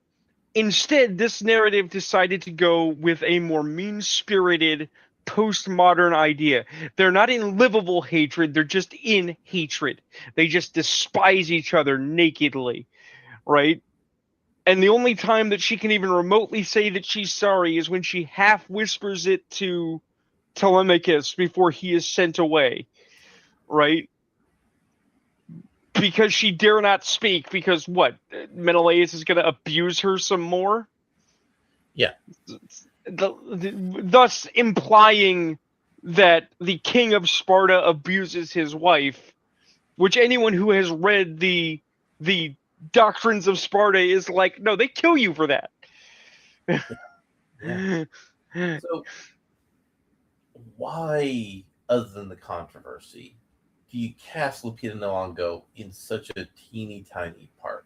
Instead, this narrative decided to go with a more mean-spirited, postmodern idea. They're not in livable hatred, they're just in hatred. They just despise each other nakedly, right? And the only time that she can even remotely say that she's sorry is when she half whispers it to Telemachus before he is sent away, right? Because she dare not speak, because what? Menelaus is going to abuse her some more? Yeah. Thus implying that the king of Sparta abuses his wife, which anyone who has read the doctrines of Sparta is like, no, they kill you for that. Yeah. So, why, other than the controversy, do you cast Lupita Nyong'o in such a teeny tiny part?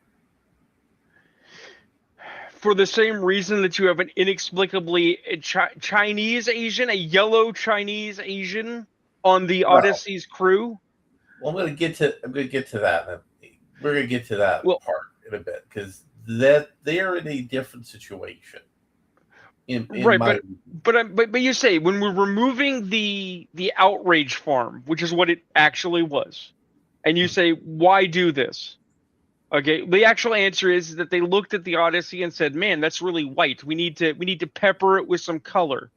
For the same reason that you have an inexplicably Chinese Asian, a yellow Chinese Asian on the Odyssey's crew. Well, I'm going to get to that. We're going to get to that part in a bit because they are in a different situation. But you say when we're removing the outrage farm, which is what it actually was, and you say, why do this? Okay, the actual answer is that they looked at the Odyssey and said, man, that's really white. We need to pepper it with some color.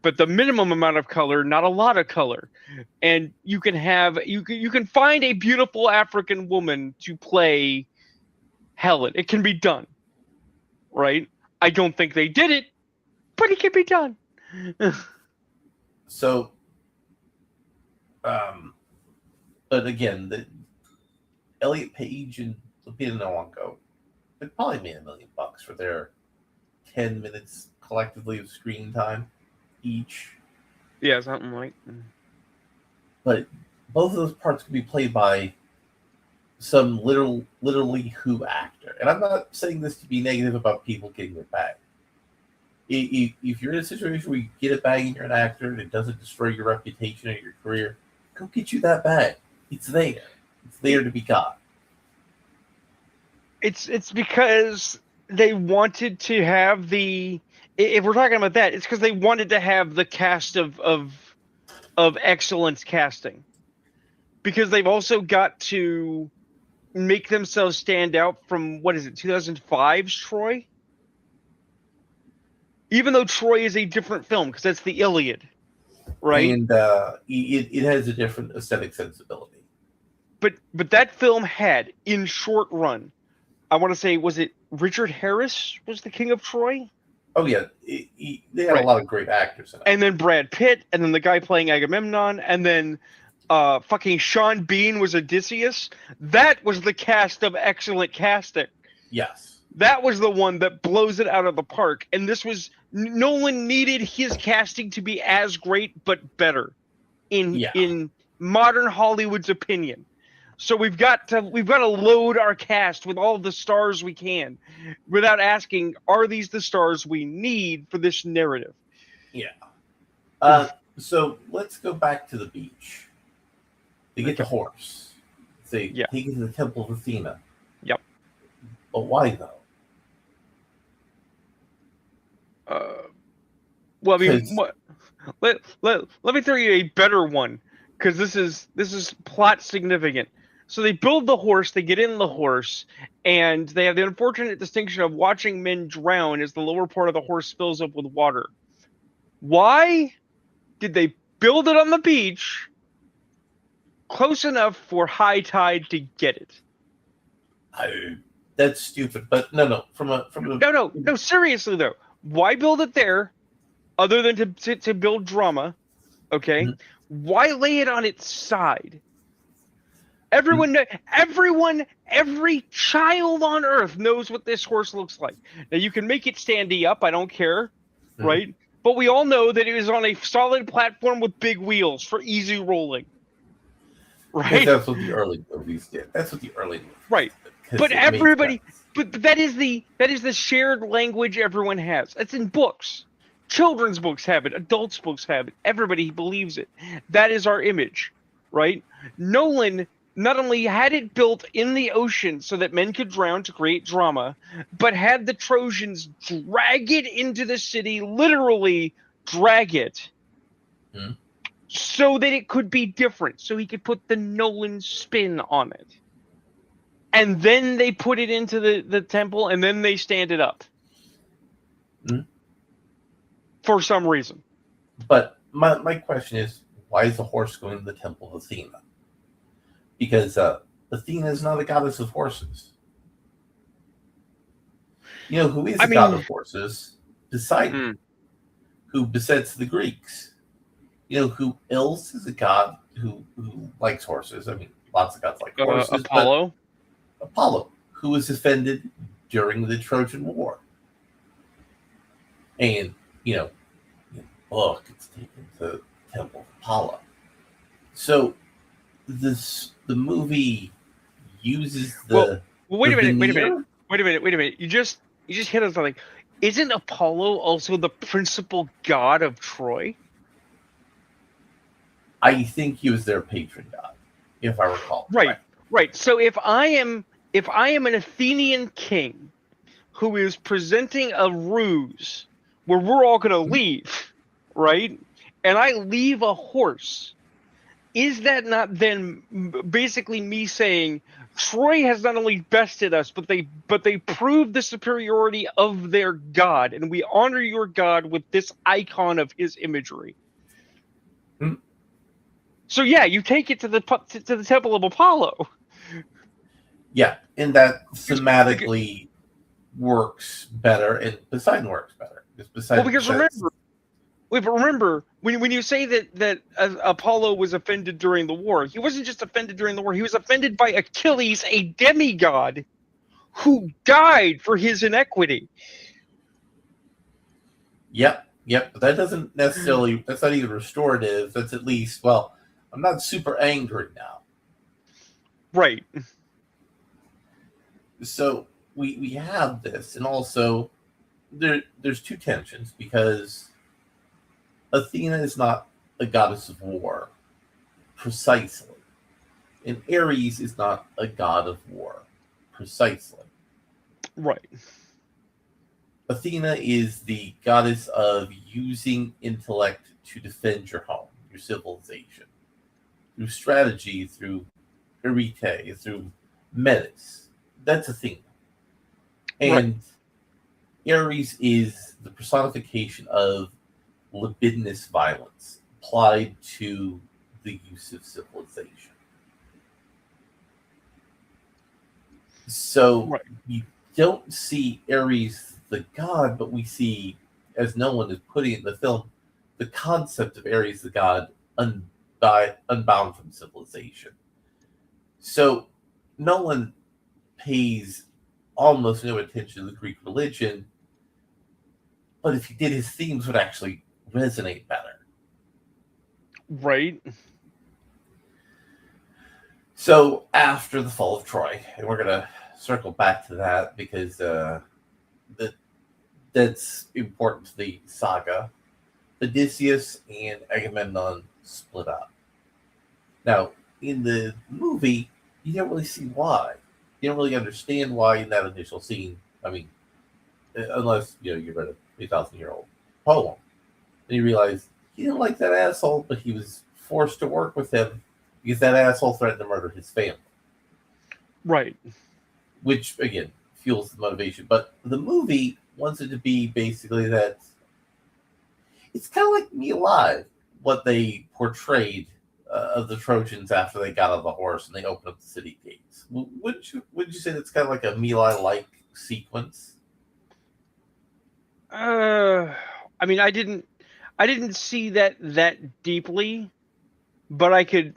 But the minimum amount of color, not a lot of color. And you can find a beautiful African woman to play Helen. It can be done. Right? I don't think they did it, but it can be done. So but again, Elliot Page and Lupita Nyong'o, they probably made $1 million for their 10 minutes collectively of screen time each. Yeah, something like. But both of those parts could be played by some literally who actor. And I'm not saying this to be negative about people getting it back. If you're in a situation where you get it back and you're an actor and it doesn't destroy your reputation or your career, go get you that bag. It's there. It's there to be got. It's because they wanted to have the. If we're talking about that, it's because they wanted to have the cast of excellence casting. Because they've also got to make themselves stand out from, what is it, 2005's Troy? Even though Troy is a different film, because that's the Iliad, right? And it has a different aesthetic sensibility. But that film had, in short run, I want to say, was it Richard Harris was the King of Troy? Oh, yeah. They had a lot of great actors in it. And then Brad Pitt, and then the guy playing Agamemnon, and then fucking Sean Bean was Odysseus. That was the cast of excellent casting. Yes. That was the one that blows it out of the park. And this was, Nolan needed his casting to be as great, but better in modern Hollywood's opinion. So we've got to load our cast with all the stars we can, without asking, are these the stars we need for this narrative? Yeah. So let's go back to the beach. They get the horse. They take it to the Temple of Athena. Yep. But why though? Well, I mean, let me throw you a better one, because this is plot significant. So they build the horse, they get in the horse, and they have the unfortunate distinction of watching men drown as the lower part of the horse spills up with water. Why did they build it on the beach close enough for high tide to get it? That's stupid. But no. No. Seriously though, why build it there, other than to build drama? Okay, why lay it on its side? Every child on Earth knows what this horse looks like. Now you can make it standy up. I don't care, right? But we all know that it is on a solid platform with big wheels for easy rolling. Right. That's what the early movies did. Right. But everybody, but that is the shared language everyone has. It's in books. Children's books have it. Adults' books have it. Everybody believes it. That is our image, right? Nolan not only had it built in the ocean so that men could drown to create drama, but had the Trojans drag it into the city, literally drag it, so that it could be different, so he could put the Nolan spin on it. And then they put it into the temple, and then they stand it up. For some reason. But my question is, why is the horse going to the Temple of Athena? Because Athena is not a goddess of horses. You know who is a god of horses? Poseidon, who besets the Greeks. You know who else is a god who likes horses? I mean, lots of gods like horses. Apollo. Apollo, who was offended during the Trojan War. And, look, it's taken to the Temple of Apollo. So the movie uses the wait a minute. You just hit on something. Isn't Apollo also the principal god of Troy? I think he was their patron god, if I recall. Right. So if I am an Athenian king who is presenting a ruse where we're all going to leave, right? And I leave a horse, is that not then basically me saying Troy has not only bested us, but they proved the superiority of their god, and we honor your god with this icon of his imagery? So yeah, you take it to the Temple of Apollo. Yeah, and that thematically works better, and Poseidon works better. Because remember, when you say that Apollo was offended during the war, he wasn't just offended during the war. He was offended by Achilles, a demigod, who died for his inequity. Yep. But that doesn't necessarily. That's not even restorative. That's at least. Well, I'm not super angry now. Right. So we have this, and also there's two tensions, because Athena is not a goddess of war, precisely, and Ares is not a god of war, precisely. Right. Athena is the goddess of using intellect to defend your home, your civilization, through strategy, through arete, through menace. That's Athena. And Ares is the personification of libidinous violence applied to the use of civilization. So you don't see Ares the god, but we see, as Nolan is putting it in the film, the concept of Ares the god unbound from civilization. So Nolan pays almost no attention to the Greek religion, but if he did, his themes would actually resonate better. Right. So after the fall of Troy, and we're gonna circle back to that because that's important to the saga. Odysseus and Agamemnon split up. Now, in the movie, you don't really see why. You don't really understand why in that initial scene. I mean, unless you read a 3,000-year-old poem, and you realize he didn't like that asshole, but he was forced to work with him because that asshole threatened to murder his family. Right. Which again fuels the motivation. But the movie wants it to be basically that it's kind of like Me Alive, what they portrayed of the Trojans after they got on the horse and they opened up the city gates. Would you say that's kind of like a Me Alive like sequence? I mean, I didn't see that deeply, but I could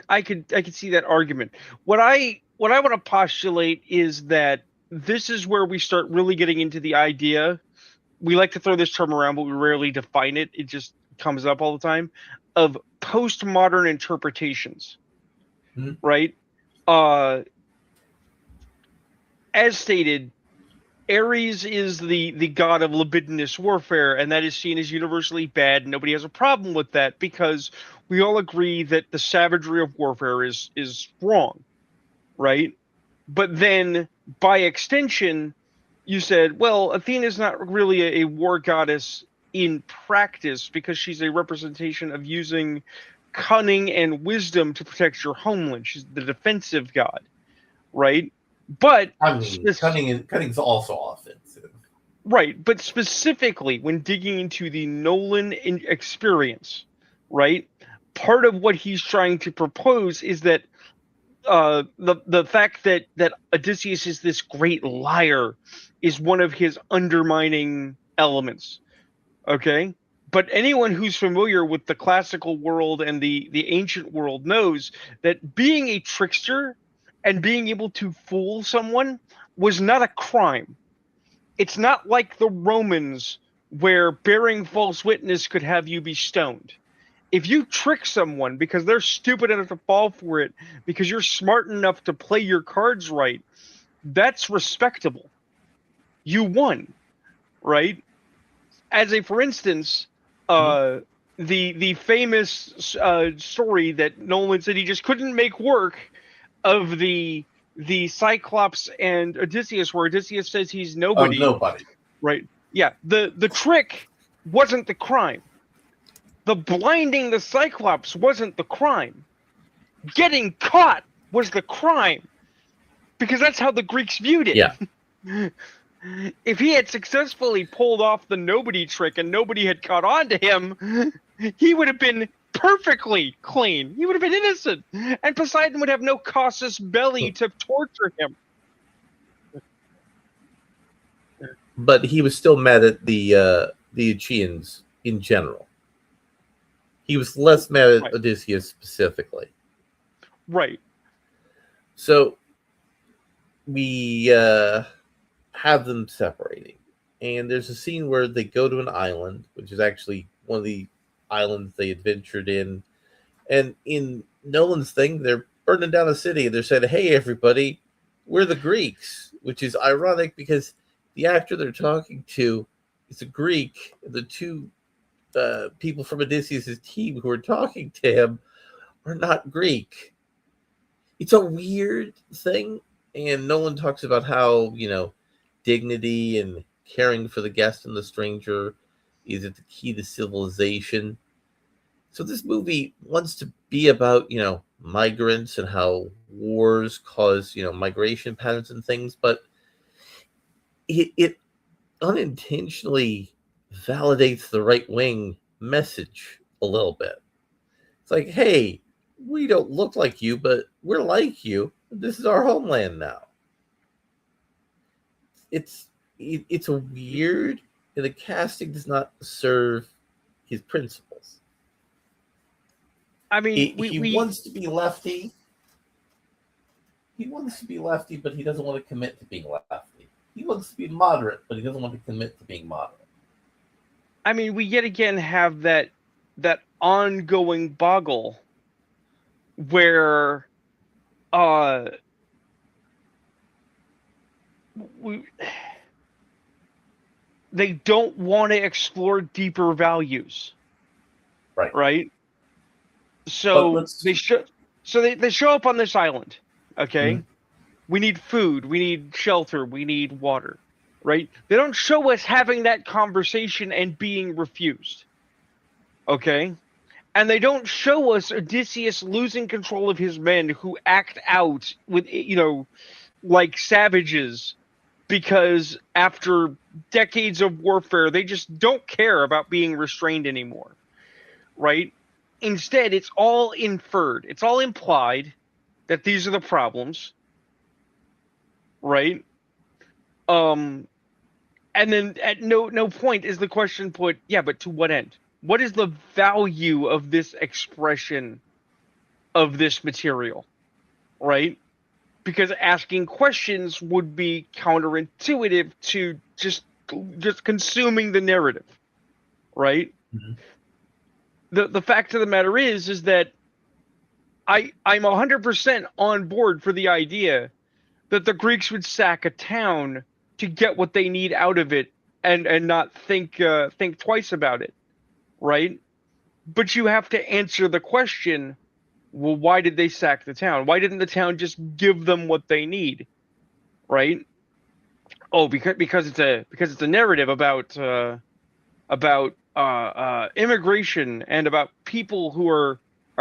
see that argument. What I want to postulate is that this is where we start really getting into the idea. We like to throw this term around, but we rarely define it. It just comes up all the time of postmodern interpretations, right? As stated, Ares is the god of libidinous warfare, and that is seen as universally bad. Nobody has a problem with that because we all agree that the savagery of warfare is wrong, right? But then, by extension, you said, well, Athena is not really a war goddess in practice because she's a representation of using cunning and wisdom to protect your homeland. She's the defensive god, right? But I mean, cunning's also offensive. Right, but specifically when digging into the Nolan experience, right? Part of what he's trying to propose is that the fact that Odysseus is this great liar is one of his undermining elements. Okay? But anyone who's familiar with the classical world and the ancient world knows that being a trickster and being able to fool someone was not a crime. It's not like the Romans where bearing false witness could have you be stoned. If you trick someone because they're stupid enough to fall for it, because you're smart enough to play your cards right, that's respectable. You won, right? For instance, the famous story that Nolan said he just couldn't make work of the Cyclops and Odysseus, where Odysseus says he's nobody. Nobody. Right. Yeah. The trick wasn't the crime. The blinding the Cyclops wasn't the crime. Getting caught was the crime. Because that's how the Greeks viewed it. Yeah. If he had successfully pulled off the nobody trick and nobody had caught on to him, he would have been perfectly clean. He would have been innocent. And Poseidon would have no casus belli to torture him. But he was still mad at the Achaeans in general. He was less mad at Odysseus specifically. Right. So we have them separating. And there's a scene where they go to an island, which is actually one of the islands they adventured in. And in Nolan's thing, they're burning down a city. And they're saying, hey, everybody, we're the Greeks, which is ironic because the actor they're talking to is a Greek. The two people from Odysseus' team who are talking to him are not Greek. It's a weird thing. And Nolan talks about how, dignity and caring for the guest and the stranger is the key to civilization. So this movie wants to be about, migrants and how wars cause, migration patterns and things, but it unintentionally validates the right-wing message a little bit. It's like, hey, we don't look like you, but we're like you. This is our homeland now. It's a weird, and the casting does not serve his principles. I mean, he wants to be lefty. He wants to be lefty, but he doesn't want to commit to being lefty. He wants to be moderate, but he doesn't want to commit to being moderate. I mean, we yet again have that ongoing boggle where uh, we, they don't want to explore deeper values, Right. right? But So let's. they show up on this island. Okay, Mhm. we need food, we need shelter, we need water, right? They don't show us having that conversation and being refused. Okay, and they don't show us Odysseus losing control of his men who act out with, like savages, because after decades of warfare, they just don't care about being restrained anymore, right? Instead, it's all inferred, it's all implied that these are the problems, right? Um, and then at no point is the question put, yeah, but to what end? What is the value of this expression of this material, right? Because asking questions would be counterintuitive to just consuming the narrative, right? Mhm. The fact of the matter is that I'm 100% on board for the idea that the Greeks would sack a town to get what they need out of it, and not think twice about it, right? But you have to answer the question, well, why did they sack the town? Why didn't the town just give them what they need, right? Oh, because it's a narrative about immigration and about people who are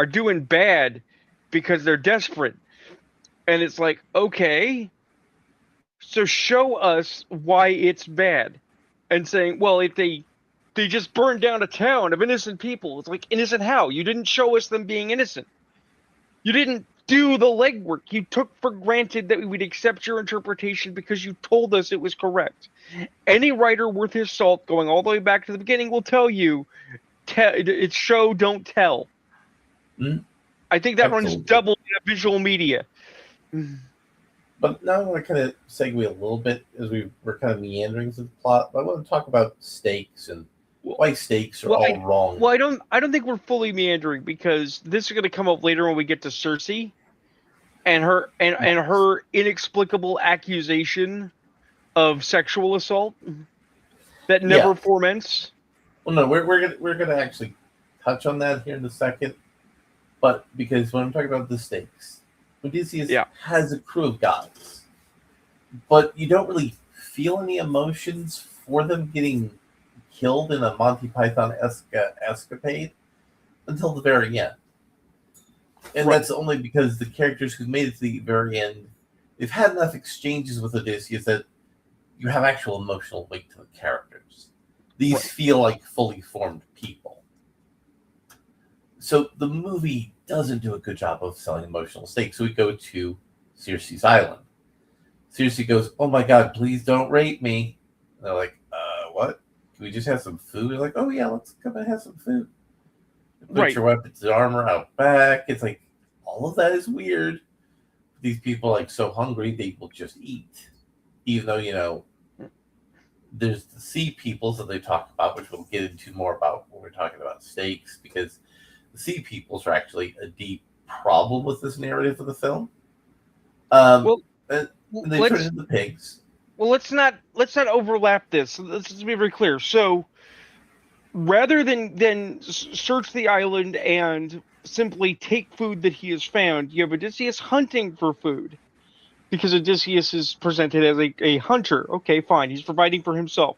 doing bad because they're desperate. And it's like, okay, so show us why it's bad. And saying, well, if they just burned down a town of innocent people. It's like, innocent how? You didn't show us them being innocent. You didn't do the legwork. You took for granted that we would accept your interpretation because you told us it was correct. Any writer worth his salt, going all the way back to the beginning, will tell you, it's show, don't tell. Mhm. I think that runs Absolutely. double in visual media. But now I want to kind of segue a little bit as we're kind of meandering through the plot. But I want to talk about stakes and why stakes are Well, all wrong. I don't think we're fully meandering, because this is going to come up later when we get to Cersei and her inexplicable accusation of sexual assault that Yeah. never foments. Well, no, we're gonna actually touch on that here in a second. But because when I'm talking about the stakes, Odysseus Yeah. has a crew of guys, but you don't really feel any emotions for them getting killed in a Monty Python escapade until the very end. And Right. that's only because the characters who made it to the very end, they've had enough exchanges with Odysseus that you have actual emotional weight to the characters. These Right. feel like fully formed people. So the movie doesn't do a good job of selling emotional stakes. So we go to Circe's Island. Circe goes, "Oh my God, please don't rape me." And they're like, what? Can we just have some food?" They're like, "Oh yeah, let's come and have some food." Put Right. your weapons and armor out back. It's like, all of that is weird. These people are like so hungry they will just eat. Even though, there's the sea peoples that they talk about, which we'll get into more about when we're talking about stakes, because the sea peoples are actually a deep problem with this narrative of the film. Well, And they turn let's into pigs. let's not overlap this. Let's be very clear. So rather than search the island and simply take food that he has found, you have Odysseus hunting for food, because Odysseus is presented as a hunter. Okay, fine, he's providing for himself,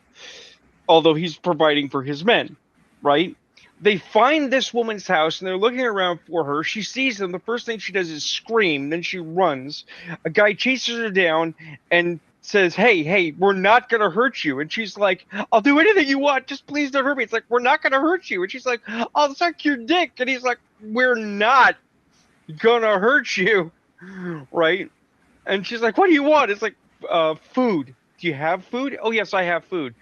although he's providing for his men, right? They find this woman's house and they're looking around for her. She sees them. The first thing she does is scream. Then she runs. A guy chases her down and says, hey, we're not going to hurt you. And she's like, I'll do anything you want. Just please don't hurt me. It's like, we're not going to hurt you. And she's like, I'll suck your dick. And he's like, we're not going to hurt you. Right? And she's like, what do you want? It's like, food. Do you have food? Oh, yes, I have food.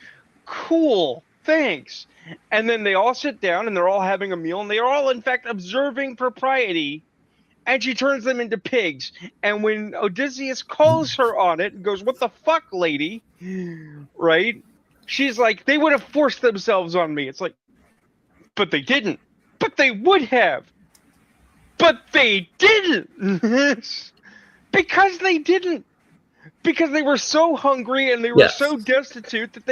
Cool, thanks. And then they all sit down and they're all having a meal and they are all, in fact, observing propriety. And she turns them into pigs. And when Odysseus calls her on it and goes, "What the fuck, lady?" Right? She's like, "They would have forced themselves on me." It's like, but they didn't. But they would have. But they didn't. Because they didn't. Because they were so hungry and they were Yes. so destitute that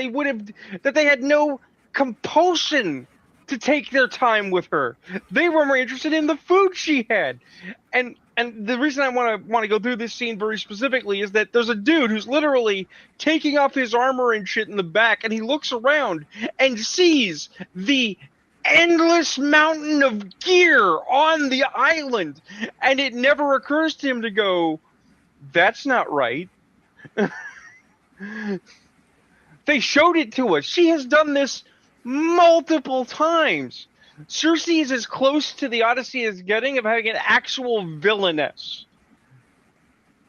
they had no compulsion to take their time with her. They were more interested in the food she had. And the reason I want to go through this scene very specifically is that there's a dude who's literally taking off his armor and shit in the back, and he looks around and sees the endless mountain of gear on the island, and it never occurs to him to go, that's not right. They showed it to us. She has done this multiple times. Cersei is as close to the Odyssey as getting of having an actual villainess.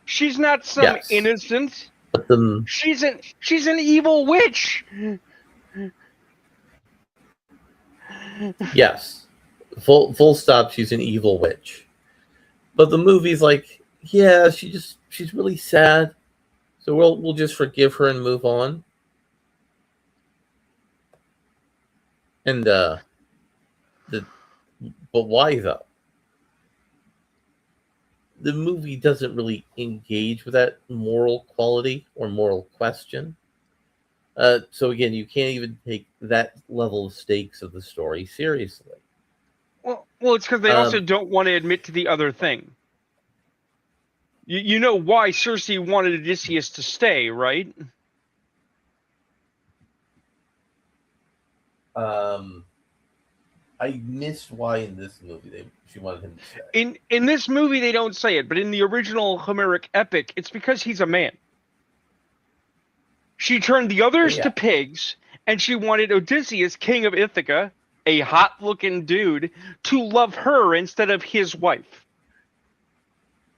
She's not some Yes. innocent. But then, She's an evil witch. yes, full stop. She's an evil witch. But the movie's like, yeah, she's really sad, so we'll just forgive her and move on. And but why though? The movie doesn't really engage with that moral quality or moral question. So again, you can't even take that level of stakes of the story seriously. Well, it's because they also don't want to admit to the other thing. You know why Cersei wanted Odysseus to stay, right? I missed why in this movie she wanted him to stay. In this movie, they don't say it, but in the original Homeric epic, it's because he's a man. She turned the others to pigs, and she wanted Odysseus, king of Ithaca, a hot-looking dude, to love her instead of his wife.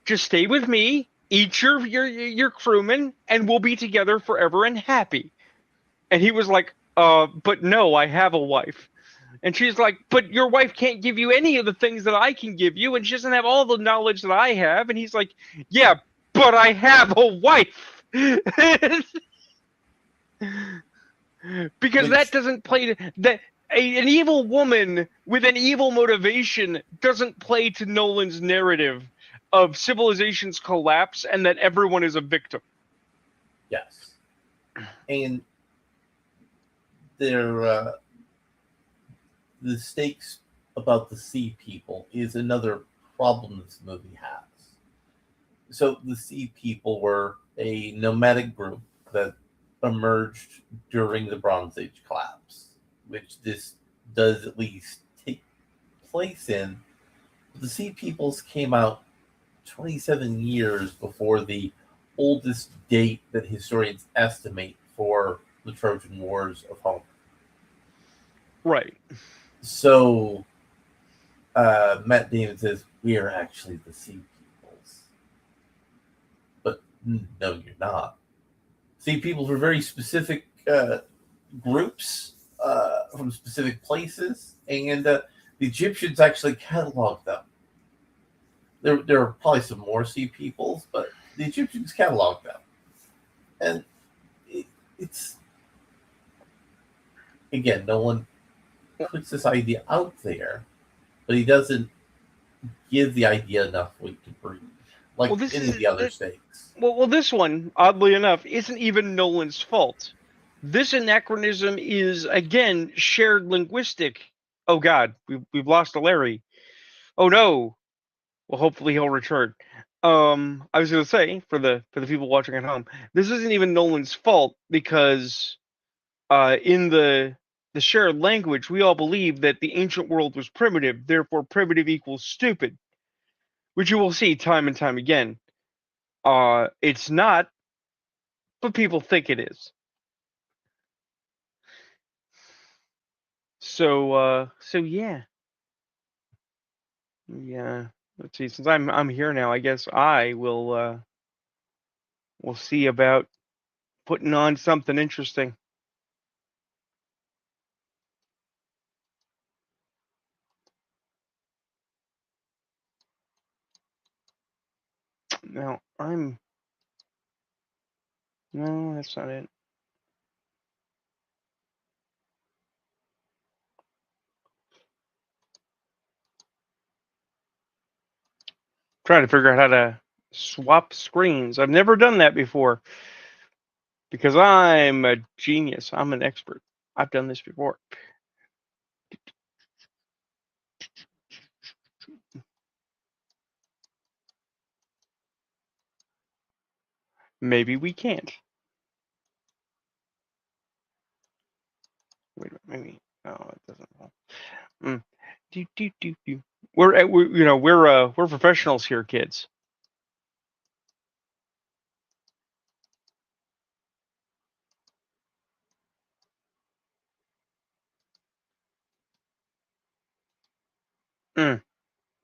Just stay with me, eat your crewmen, and we'll be together forever and happy. And he was like, but no, I have a wife. And she's like, but your wife can't give you any of the things that I can give you, and she doesn't have all the knowledge that I have. And he's like, yeah, but I have a wife. Because that doesn't play that an evil woman with an evil motivation doesn't play to Nolan's narrative of civilization's collapse and that everyone is a victim. Yes. And the stakes about the sea people is another problem this movie has. So the sea people were a nomadic group that emerged during the Bronze Age collapse, which this does at least take place in. The sea peoples came out 27 years before the oldest date that historians estimate for the Trojan Wars of Homer. Right. So Matt Damon says, we are actually the sea peoples. But no, you're not. Sea peoples were very specific groups from specific places, and the Egyptians actually cataloged them. There are probably some more sea peoples, but the Egyptians cataloged them. And it's, again, no one puts this idea out there, but he doesn't give the idea enough weight to breathe, like any of the other stakes. Well, this one, oddly enough, isn't even Nolan's fault. This anachronism is, again, shared linguistic. Oh God, we've lost a Larry. Oh no. Well, hopefully he'll return. I was going to say for the people watching at home, this isn't even Nolan's fault because in the shared language, we all believe that the ancient world was primitive, therefore primitive equals stupid, which you will see time and time again. It's not, but people think it is. So yeah. Yeah. Let's see. Since I'm here now, I guess I will we'll see about putting on something interesting. Now no, that's not it. Trying to figure out how to Swap screens. I've never done that before because I'm a genius. I'm an expert. I've done this before. Maybe we can't. Wait a minute. Maybe. No, it doesn't. Do. We're professionals here, kids. Mm,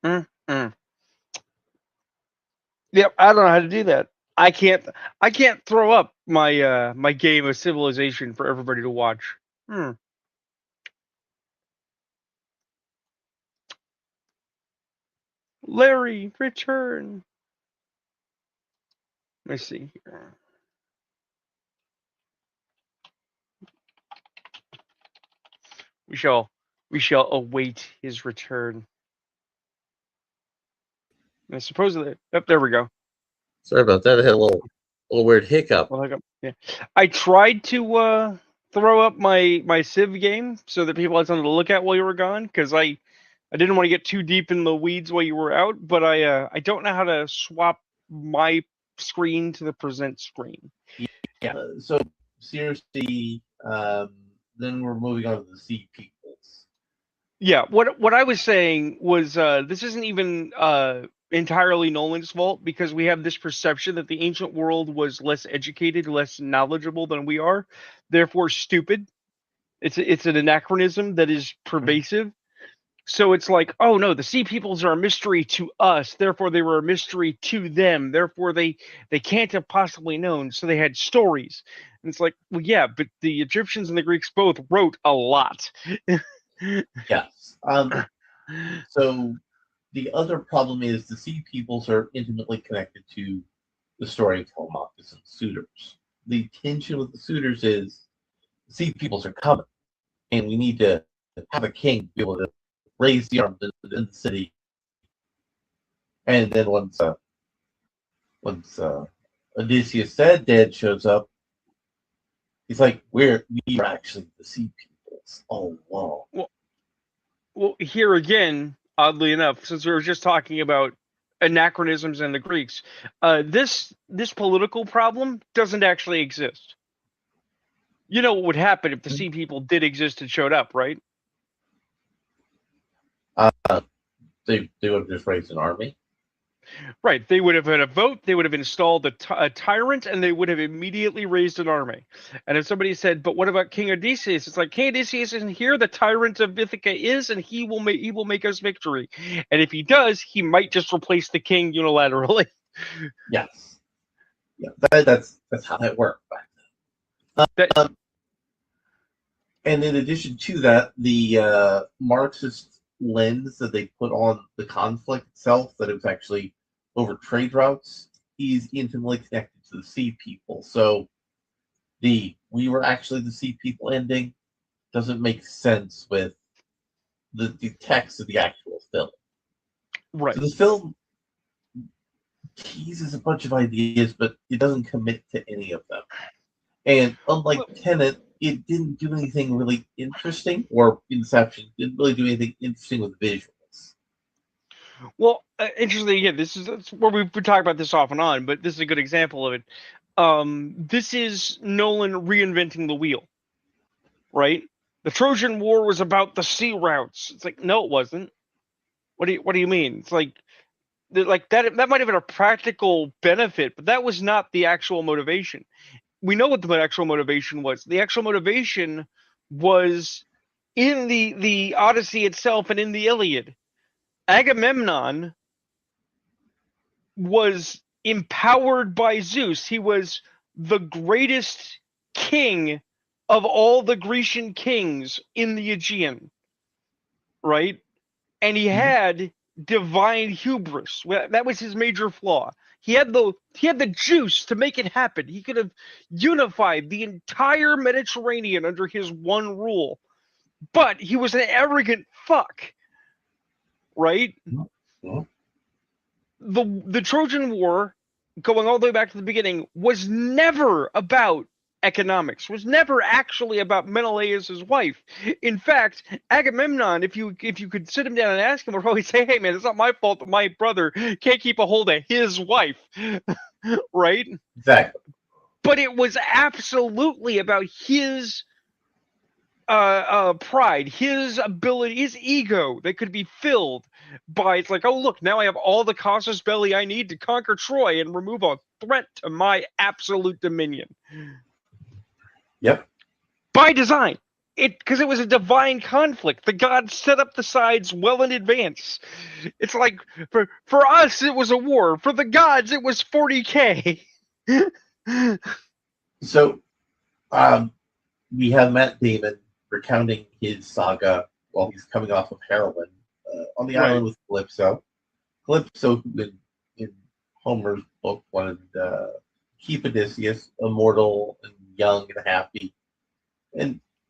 mm, mm. Yep, I don't know how to do that. I can't throw up my my game of Civilization for everybody to watch. Hmm. Larry, return. Let me see here. We shall await his return. And supposedly, oh, there we go. Sorry about that. I had a little weird hiccup. Well, yeah. I tried to throw up my Civ game so that people had something to look at while you were gone, because I didn't want to get too deep in the weeds while you were out, but I don't know how to swap my screen to the present screen. Yeah. So seriously, then we're moving on to the Sea Peoples. Yeah, what I was saying was this isn't even entirely Nolan's fault, because we have this perception that the ancient world was less educated, less knowledgeable than we are, therefore stupid. It's an anachronism that is pervasive. So it's like, oh no, the Sea Peoples are a mystery to us, therefore they were a mystery to them, therefore they can't have possibly known, so they had stories. And it's like, well, yeah, but the Egyptians and the Greeks both wrote a lot. Yes. So the other problem is the Sea Peoples are intimately connected to the story of Telemachus and suitors. The tension with the suitors is the Sea Peoples are coming, and we need to have a king be able to raise the arms in the city. And then once Odysseus' dad shows up, he's like, we are actually the Sea Peoples all along. Well, here again, oddly enough, since we were just talking about anachronisms and the Greeks, this political problem doesn't actually exist. You know what would happen if the Sea People did exist and showed up, right? They would have just raised an army. Right. They would have had a vote, they would have installed a tyrant, and they would have immediately raised an army. And if somebody said, but what about King Odysseus? It's like, King Odysseus isn't here, the tyrant of Ithaca is, and he will make us victory. And if he does, he might just replace the king unilaterally. Yes. Yeah, that's how that worked back then. And in addition to that, the Marxist lens that they put on the conflict itself, that it was actually over trade routes, is intimately connected to the Sea People. So we were actually the Sea People ending doesn't make sense with the text of the actual film. Right. So the film teases a bunch of ideas, but it doesn't commit to any of them. And unlike Tenet, it didn't do anything really interesting, or Inception didn't really do anything interesting with visuals. Well, interestingly, yeah, that's where we've been talking about this off and on, but this is a good example of it. This is Nolan reinventing the wheel, right? The Trojan War was about the sea routes. It's like, no, it wasn't. What do you mean? It's like that might have been a practical benefit, but that was not the actual motivation. We know what the actual motivation was. The actual motivation was in the Odyssey itself and in the Iliad. Agamemnon was empowered by Zeus. He was the greatest king of all the Grecian kings in the Aegean, right? And he had divine hubris. That was his major flaw. He had the juice to make it happen. He could have unified the entire Mediterranean under his one rule. But he was an arrogant fuck. Right? Mm-hmm. The Trojan War going all the way back to the beginning, was never about economics, was never actually about Menelaus' wife. In fact, Agamemnon, if you could sit him down and ask him, would probably say, "Hey man, it's not my fault that my brother can't keep a hold of his wife," right? Exactly. But it was absolutely about his pride, his ability, his ego that could be filled by, it's like, oh look, now I have all the casus belli I need to conquer Troy and remove a threat to my absolute dominion. Yep. By design. Because it was a divine conflict. The gods set up the sides well in advance. It's like, for us it was a war. For the gods it was 40K. So, we have Matt Damon recounting his saga while he's coming off of heroin on the island with Calypso. Calypso, who in Homer's book wanted to keep Odysseus immortal and young and happy,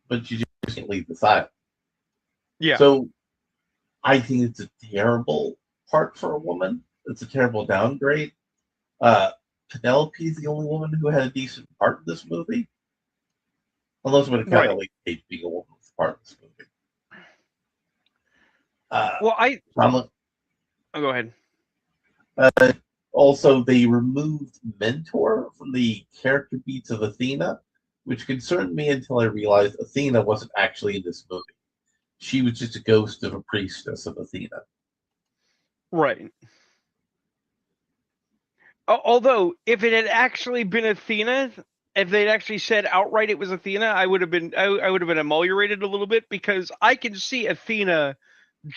but she just can't leave the island. Yeah. So, I think it's a terrible part for a woman. It's a terrible downgrade. Penelope is the only woman who had a decent part in this movie. Unless when it kind of like hates being a woman was part of this movie. Oh, go ahead. Also, they removed Mentor from the character beats of Athena, which concerned me until I realized Athena wasn't actually in this movie. She was just a ghost of a priestess of Athena. Right. Although, if it had actually been Athena, if they'd actually said outright it was Athena, I would have been ameliorated a little bit, because I can see Athena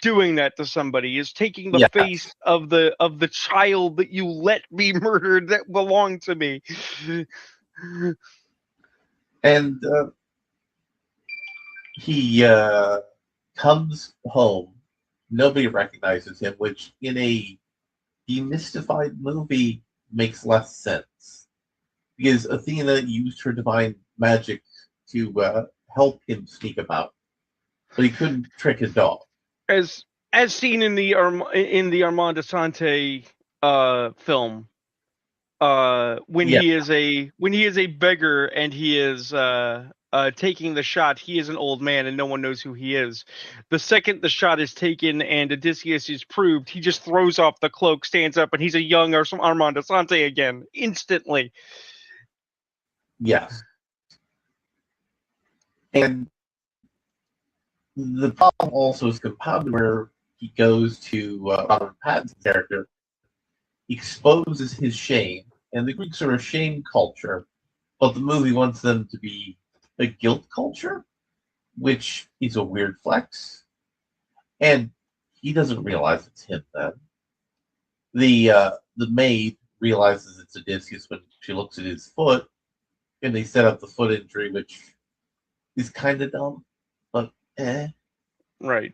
doing that to somebody, is taking the face of the child that you let be murdered that belonged to me. And he comes home. Nobody recognizes him, which in a demystified movie makes less sense. Because Athena used her divine magic to help him sneak about. But he couldn't trick his dog. As seen in the Armand Assante film, when he is a beggar and he is taking the shot, he is an old man and no one knows who he is. The second the shot is taken and Odysseus is proved, he just throws off the cloak, stands up, and he's a young Armand Assante again, instantly. Yes. And the problem also is compounded where he goes to Robert Pattinson's character, exposes his shame, and the Greeks are a shame culture, but the movie wants them to be a guilt culture, which is a weird flex. And he doesn't realize it's him then. The maid realizes it's Odysseus when she looks at his foot, and they set up the foot injury, which is kind of dumb, but Right.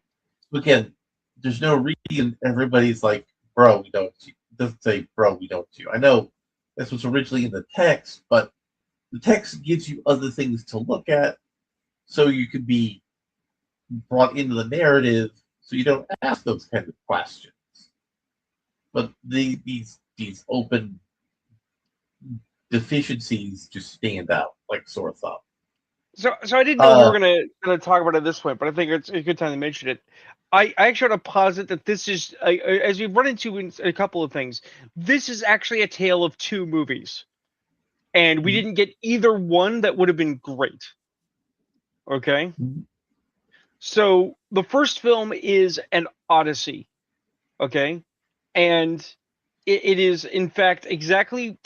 Again, there's no reason everybody's like, bro, we don't cheat. It doesn't say, bro, we don't cheat. I know this was originally in the text, but the text gives you other things to look at so you can be brought into the narrative so you don't ask those kind of questions. But these open deficiencies just stand out like sore thumb. So I didn't know we were gonna talk about it this way, but I think it's a good time to mention it. I actually want to posit that this is, as we've run into in a couple of things, this is actually a tale of two movies, and we didn't get either one that would have been great. Okay, so the first film is an Odyssey, okay, and it is in fact exactly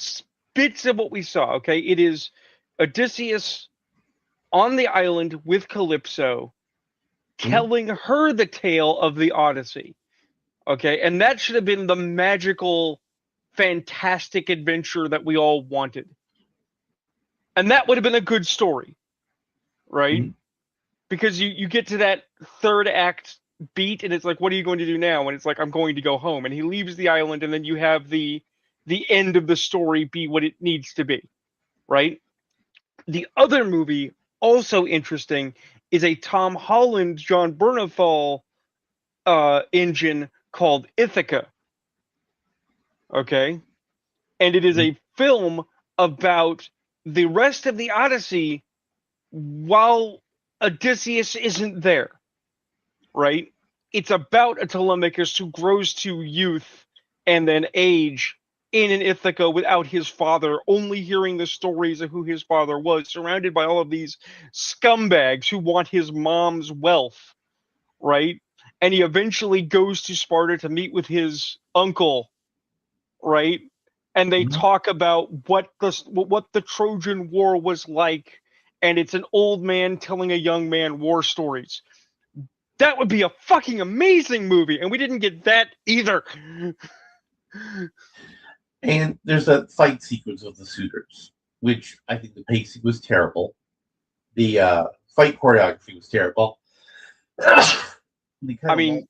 bits of what we saw. Okay, it is Odysseus on the island with Calypso, telling her the tale of the Odyssey. Okay, and that should have been the magical, fantastic adventure that we all wanted. And that would have been a good story, right? Because you get to that third act beat, and it's like, what are you going to do now? And it's like, I'm going to go home. And he leaves the island, and then you have the end of the story be what it needs to be, right? The other movie, also interesting, is a Tom Holland, John Bernthal engine called Ithaca. Okay? and it is a film about the rest of the Odyssey while Odysseus isn't there, right? It's about a Telemachus who grows to youth and then age in an Ithaca without his father, only hearing the stories of who his father was, surrounded by all of these scumbags who want his mom's wealth, right? And he eventually goes to Sparta to meet with his uncle, right? And they Mhm. talk about what the Trojan War was like, and it's an old man telling a young man war stories. That would be a fucking amazing movie, and we didn't get that either. And there's a fight sequence with the suitors, which I think the pacing was terrible. The fight choreography was terrible. I mean,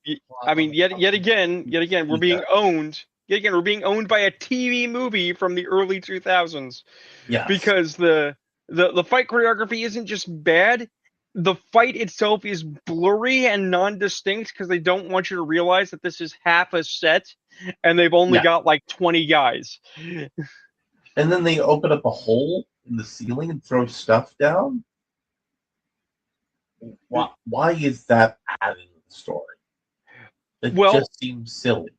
yet again, we're being owned. Yet again, we're being owned by a TV movie from the early 2000s. Yes. Because the fight choreography isn't just bad. The fight itself is blurry and non-distinct because they don't want you to realize that this is half a set and they've only got like 20 guys. And then they open up a hole in the ceiling and throw stuff down. Why is that adding to the story? It just seems silly.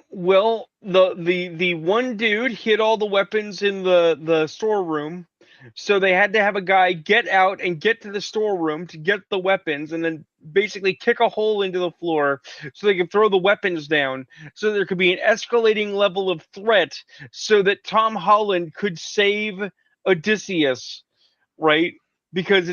Well, the one dude hid all the weapons in the storeroom, so they had to have a guy get out and get to the storeroom to get the weapons, and then basically kick a hole into the floor so they could throw the weapons down, so there could be an escalating level of threat, so that Tom Holland could save Odysseus, right? Because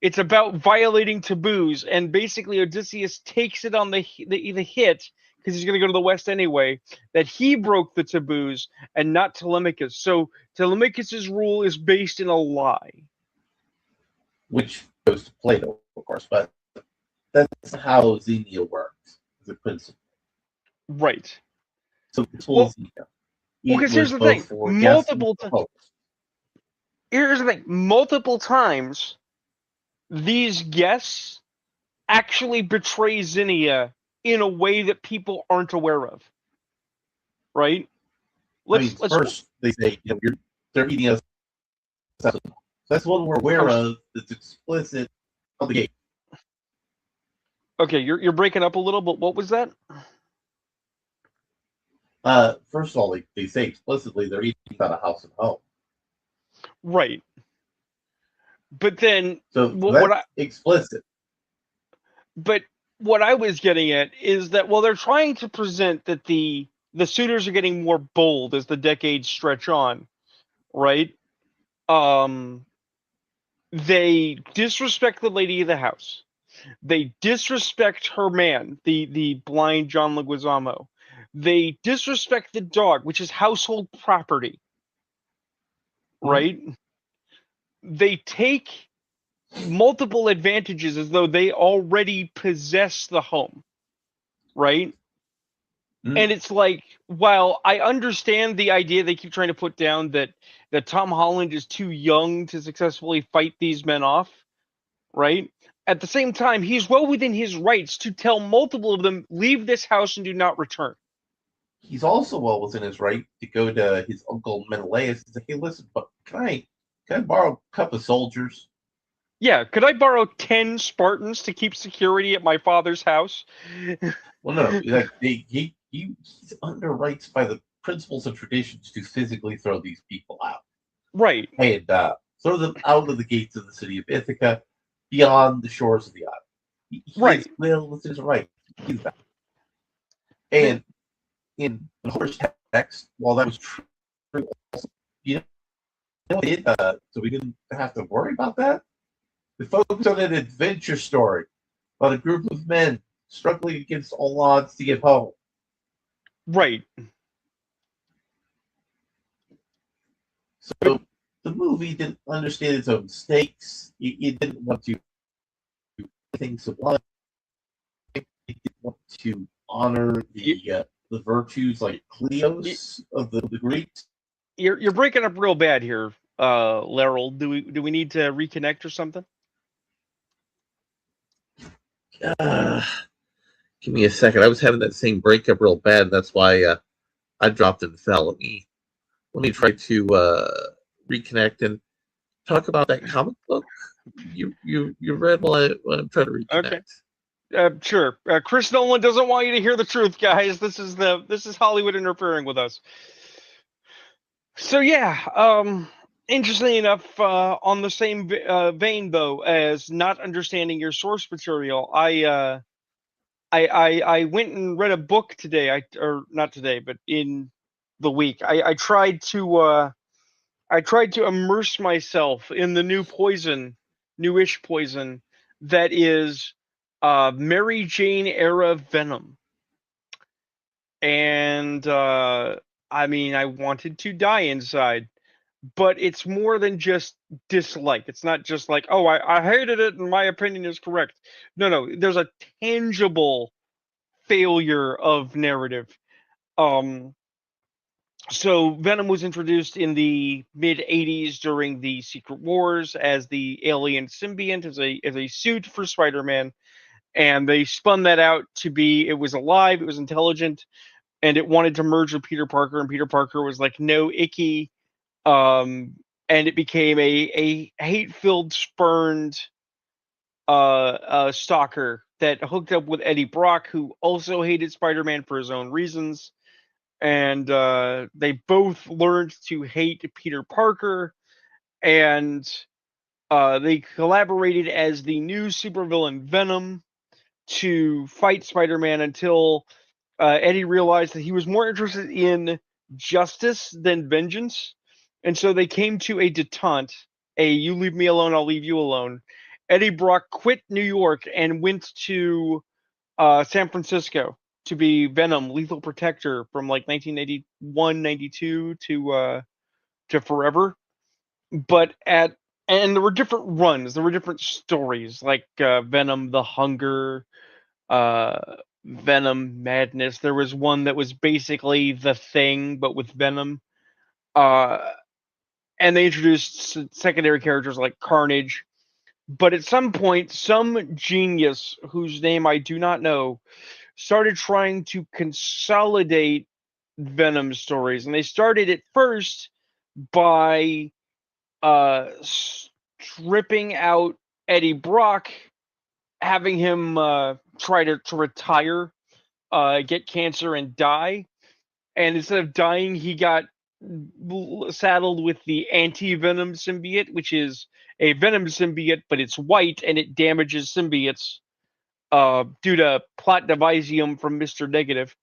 it's about violating taboos, and basically Odysseus takes it on the hit because he's going to go to the West anyway, that he broke the taboos and not Telemachus. So Telemachus's rule is based in a lie. Which goes to Plato, of course, but that's how Xenia works as a principle. Right. So it's Xenia. Because here's the thing. Here's the thing. Multiple times, these guests actually betray Xenia in a way that people aren't aware of, right? First they say they're eating us. That's one we're aware of. That's explicit on the gate. Okay, you're breaking up a little, but what was that? First of all, they say explicitly they're eating out of house and home. Right. But then, that's explicit. But what I was getting at is that they're trying to present that the suitors are getting more bold as the decades stretch on, right? They disrespect the lady of the house. They disrespect her man, the blind John Leguizamo. They disrespect the dog, which is household property, right? They take multiple advantages as though they already possess the home, right? And it's like, while I understand the idea they keep trying to put down that Tom Holland is too young to successfully fight these men off, right? At the same time, he's well within his rights to tell multiple of them, leave this house and do not return. He's also well within his right to go to his uncle Menelaus and say, hey, listen, but can I borrow a couple of soldiers? Yeah, could I borrow 10 Spartans to keep security at my father's house? Well, no. He's under rights by the principles of traditions to physically throw these people out. Right. And throw them out of the gates of the city of Ithaca, beyond the shores of the island. He is well within his right to do that. And in the horse text, while that was true, so we didn't have to worry about that. We focused on an adventure story about a group of men struggling against all odds to get home. Right. So the movie didn't understand its own stakes. It didn't want to do things sublime. It didn't want to honor the virtues like Cleos of the Greeks. You're breaking up real bad here, Laryl. Do we need to reconnect or something? Give me a second. I was having that same breakup real bad. That's why I dropped and fell. Let me let me try to reconnect and talk about that comic book you read while I'm trying to reconnect. Okay. Sure. Chris Nolan doesn't want you to hear the truth, guys. This is Hollywood interfering with us. So yeah, interestingly enough, on the same vein though as not understanding your source material, I went and read a book today. Or not today, but in the week. I tried to immerse myself in the newish poison that is Mary Jane era Venom. And I mean, I wanted to die inside, but it's more than just dislike. It's not just like, oh, I hated it and my opinion is correct. No, there's a tangible failure of narrative. So Venom was introduced in the mid 80s during the Secret Wars as the alien symbiont, as a suit for Spider-Man, and they spun that out to be it was alive, it was intelligent, and it wanted to merge with Peter Parker, and Peter Parker was like, no, icky. And it became a hate-filled, spurned stalker that hooked up with Eddie Brock, who also hated Spider-Man for his own reasons. And they both learned to hate Peter Parker, and they collaborated as the new supervillain Venom to fight Spider-Man until Eddie realized that he was more interested in justice than vengeance, and so they came to a detente, a "you leave me alone, I'll leave you alone." Eddie Brock quit New York and went to San Francisco to be Venom, Lethal Protector from like 1991, 92 to forever. But and there were different runs, there were different stories like Venom, The Hunger, uh, Venom Madness. There was one that was basically The Thing, but with Venom. Uh, and they introduced secondary characters like Carnage. But at some point, some genius whose name I do not know started trying to consolidate Venom stories, and they started at first by stripping out Eddie Brock, having him try to retire, get cancer, and die. And instead of dying, he got saddled with the anti-venom symbiote, which is a venom symbiote, but it's white and it damages symbiotes due to plot devisium from Mr. Negative.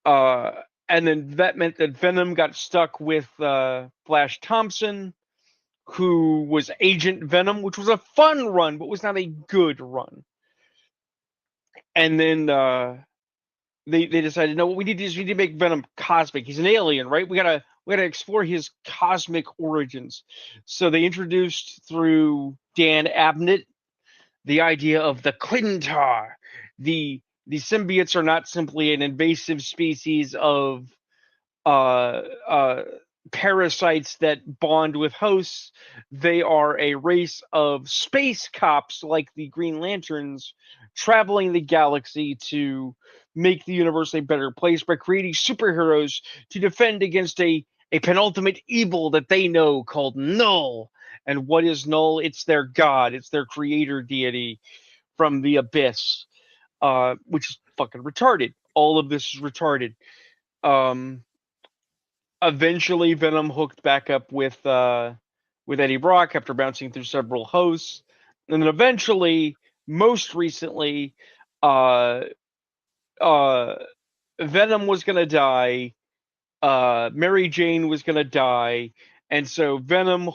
Uh, and then that meant that Venom got stuck with Flash Thompson, who was Agent Venom, which was a fun run, but was not a good run. And then they decided, no, what we need to do is we need to make Venom cosmic. He's an alien, right? We gotta explore his cosmic origins. So they introduced through Dan Abnett the idea of the Clintar. The symbiotes are not simply an invasive species of uh, uh, parasites that bond with hosts. They are a race of space cops like the Green Lanterns, traveling the galaxy to make the universe a better place by creating superheroes to defend against a penultimate evil that they know called Null. And what is Null? It's their god, it's their creator deity from the abyss, which is fucking retarded. All of this is retarded. Um, Eventually, Venom hooked back up with Eddie Brock after bouncing through several hosts, and then eventually, most recently, uh, uh, Venom was gonna die. Mary Jane was gonna die, and so Venom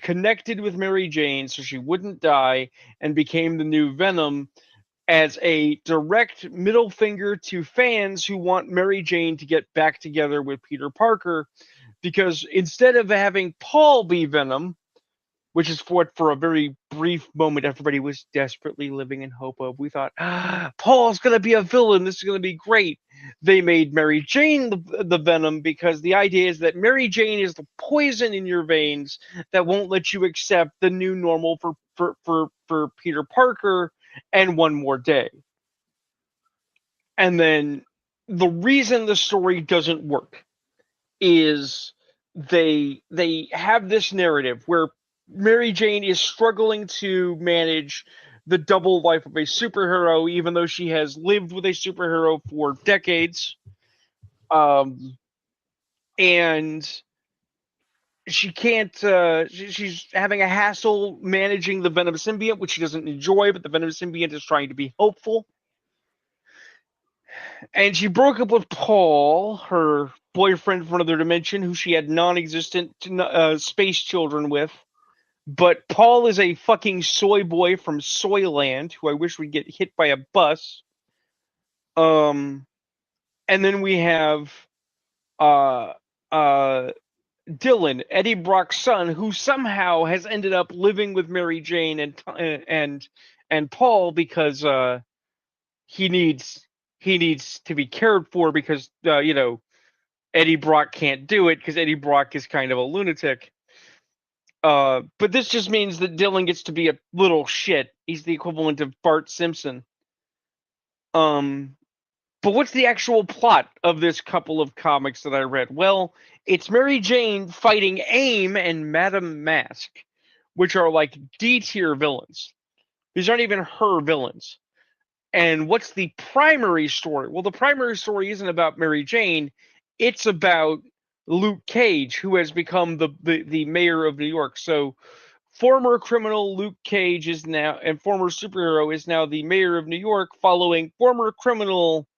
connected with Mary Jane so she wouldn't die and became the new Venom as a direct middle finger to fans who want Mary Jane to get back together with Peter Parker, because instead of having Paul be Venom, which is what for a very brief moment everybody was desperately living in hope of, we thought, Paul's going to be a villain, this is going to be great. They made Mary Jane the Venom because the idea is that Mary Jane is the poison in your veins that won't let you accept the new normal for Peter Parker and one more day. And then the reason the story doesn't work is they have this narrative where Mary Jane is struggling to manage the double life of a superhero, even though she has lived with a superhero for decades. And she can't. She's having a hassle managing the Venom symbiote, which she doesn't enjoy, but the Venom symbiote is trying to be hopeful. And she broke up with Paul, her boyfriend from another dimension, who she had non-existent space children with. But Paul is a fucking soy boy from Soyland, who I wish would get hit by a bus. And then we have uh, Dylan, Eddie Brock's son, who somehow has ended up living with Mary Jane and Paul because he needs to be cared for because Eddie Brock can't do it because Eddie Brock is kind of a lunatic. But this just means that Dylan gets to be a little shit. He's the equivalent of Bart Simpson. But what's the actual plot of this couple of comics that I read? Well, it's Mary Jane fighting AIM and Madame Mask, which are like D-tier villains. These aren't even her villains. And what's the primary story? Well, the primary story isn't about Mary Jane. It's about Luke Cage, who has become the mayor of New York. So former criminal Luke Cage is now, and former superhero is now the mayor of New York, following former criminal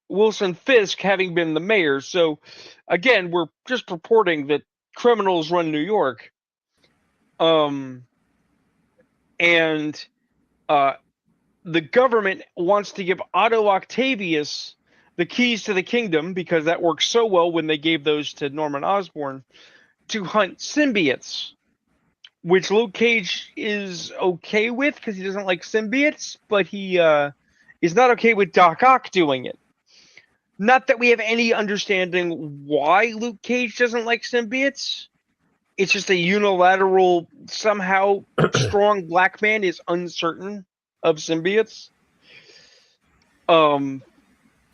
Wilson Fisk having been the mayor. So again, we're just purporting that criminals run New York. And the government wants to give Otto Octavius the keys to the kingdom, because that worked so well when they gave those to Norman Osborn, to hunt symbiotes, which Luke Cage is okay with because he doesn't like symbiotes, but he is not okay with Doc Ock doing it. Not that we have any understanding why Luke Cage doesn't like symbiotes. It's just a unilateral, somehow strong black man is uncertain of symbiotes.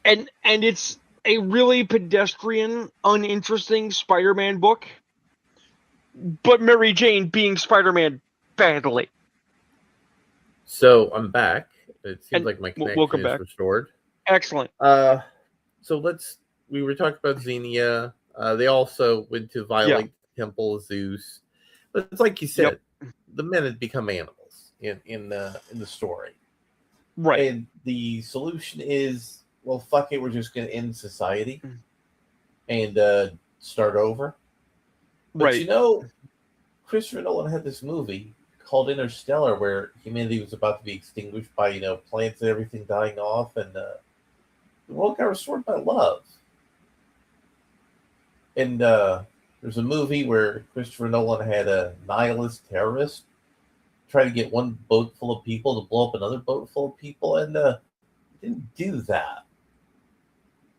And it's a really pedestrian, uninteresting Spider-Man book. But Mary Jane being Spider-Man badly. So I'm back. It seems like my connection welcome is back. restored. Excellent. So we were talking about Xenia. They also went to violate the temple of Zeus. But it's like you said, the men had become animals in the story. Right. And the solution is, well, fuck it, we're just going to end society and start over. But Christopher Nolan had this movie called Interstellar where humanity was about to be extinguished by, plants and everything dying off, and the world got restored by love. And there's a movie where Christopher Nolan had a nihilist terrorist try to get one boat full of people to blow up another boat full of people, and didn't do that.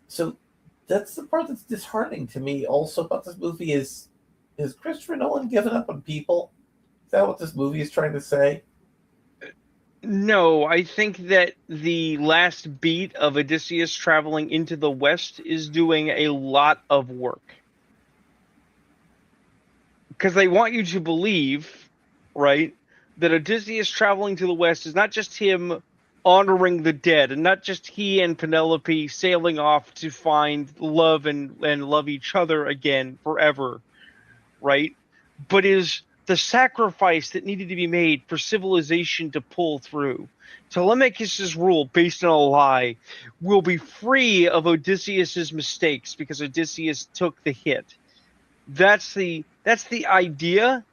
So that's the part that's disheartening to me also about this movie is Christopher Nolan given up on people? Is that what this movie is trying to say? No, I think that the last beat of Odysseus traveling into the West is doing a lot of work. Because they want you to believe, right, that Odysseus traveling to the West is not just him honoring the dead, and not just he and Penelope sailing off to find love and love each other again forever, right? But is the sacrifice that needed to be made for civilization to pull through. Telemachus' rule, based on a lie, will be free of Odysseus' mistakes because Odysseus took the hit. That's the idea.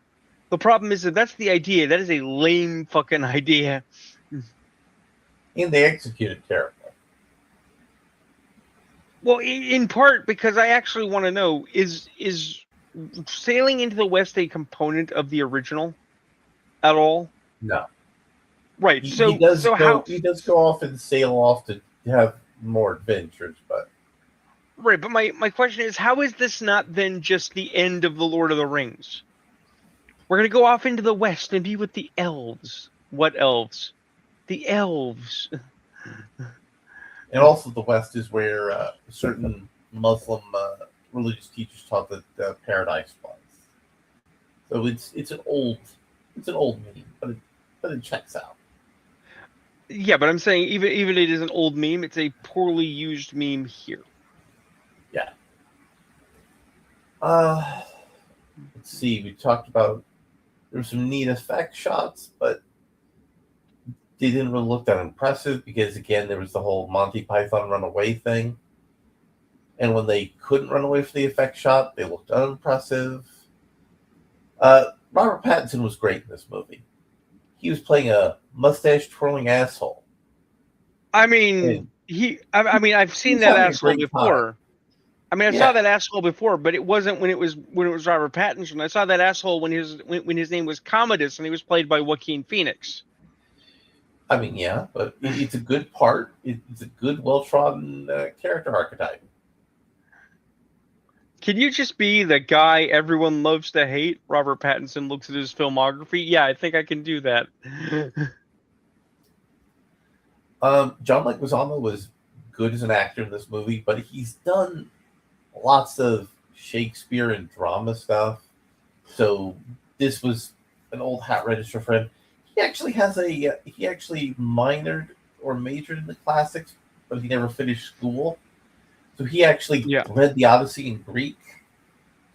The problem is that's the idea. That is a lame fucking idea. And they executed terribly. Well, in part because I actually want to know, is sailing into the West a component of the original at all? No. Right. He does go off and sail off to have more adventures, but right. But my question is, how is this not then just the end of the Lord of the Rings? We're gonna go off into the West and be with the elves. What elves? The elves. And also the West is where certain Muslim religious teachers taught that paradise was. So it's an old meme, but it checks out. Yeah, but I'm saying even it is an old meme, it's a poorly used meme here. Yeah. Let's see. We talked about there were some neat effect shots, but they didn't really look that impressive because again there was the whole Monty Python runaway thing. And when they couldn't run away from the effect shot, they looked unimpressive. Robert Pattinson was great in this movie. He was playing a mustache twirling asshole. I mean, I've seen that asshole before. I mean, I saw that asshole before, but it wasn't when it was Robert Pattinson. I saw that asshole when his name was Commodus and he was played by Joaquin Phoenix. I mean, yeah, but it's a good part. It's a good, well-trodden character archetype. Can you just be the guy everyone loves to hate? Robert Pattinson looks at his filmography. Yeah, I think I can do that. John Leguizamo was good as an actor in this movie, but he's done lots of Shakespeare and drama stuff. So this was an old hat register for him. He actually minored or majored in the classics, but he never finished school. So he actually read the Odyssey in Greek.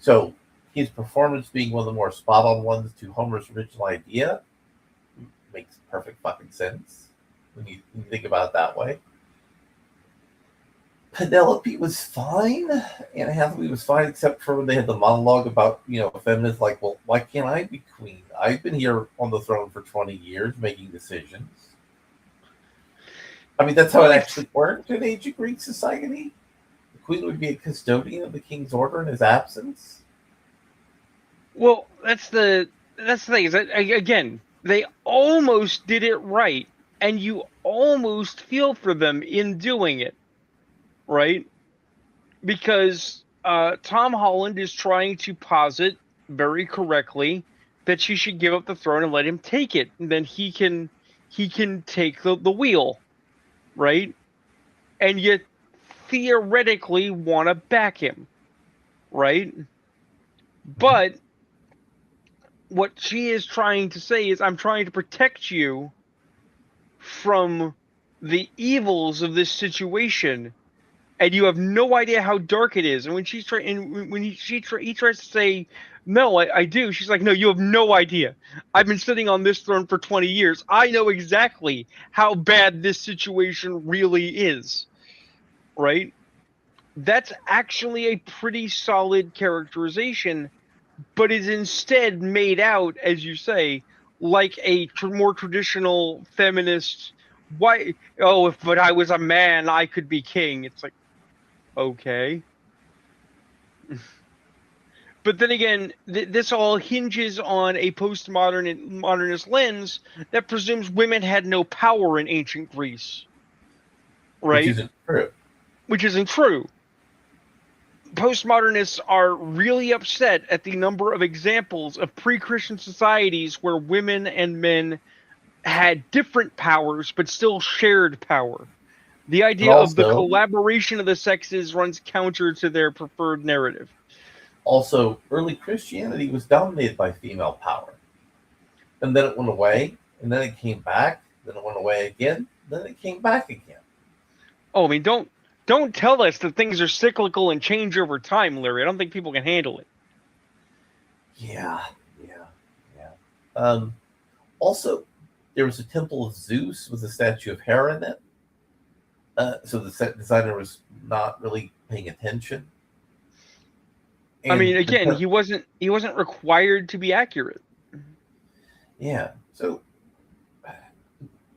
So his performance being one of the more spot-on ones to Homer's original idea makes perfect fucking sense when you think about it that way. Penelope was fine. Anne Hathaway was fine, except for when they had the monologue about, feminists like, well, why can't I be queen? I've been here on the throne for 20 years making decisions. I mean, that's how it actually worked in ancient Greek society. The queen would be a custodian of the king's order in his absence. Well, that's the thing. Is that, again, they almost did it right, and you almost feel for them in doing it. Right? Because Tom Holland is trying to posit very correctly that she should give up the throne and let him take it, and then he can take the wheel, right? And you theoretically want to back him, right? But what she is trying to say is, I'm trying to protect you from the evils of this situation. And you have no idea how dark it is. And when he tries to say, no, I do. She's like, no, you have no idea. I've been sitting on this throne for 20 years. I know exactly how bad this situation really is. Right? That's actually a pretty solid characterization, but is instead made out, as you say, like a more traditional feminist. Why? Oh, if but I was a man, I could be king. It's like, okay. But then again, this all hinges on a modernist lens that presumes women had no power in ancient Greece. Right? Which isn't true. Postmodernists are really upset at the number of examples of pre-Christian societies where women and men had different powers but still shared power. The idea of the collaboration of the sexes runs counter to their preferred narrative. Also, early Christianity was dominated by female power. And then it went away, and then it came back, then it went away again, then it came back again. Oh, I mean, don't tell us that things are cyclical and change over time, Larry. I don't think people can handle it. Yeah. Also, there was a temple of Zeus with a statue of Hera in it. So the set designer was not really paying attention. And I mean, again, he wasn't required to be accurate. Yeah. So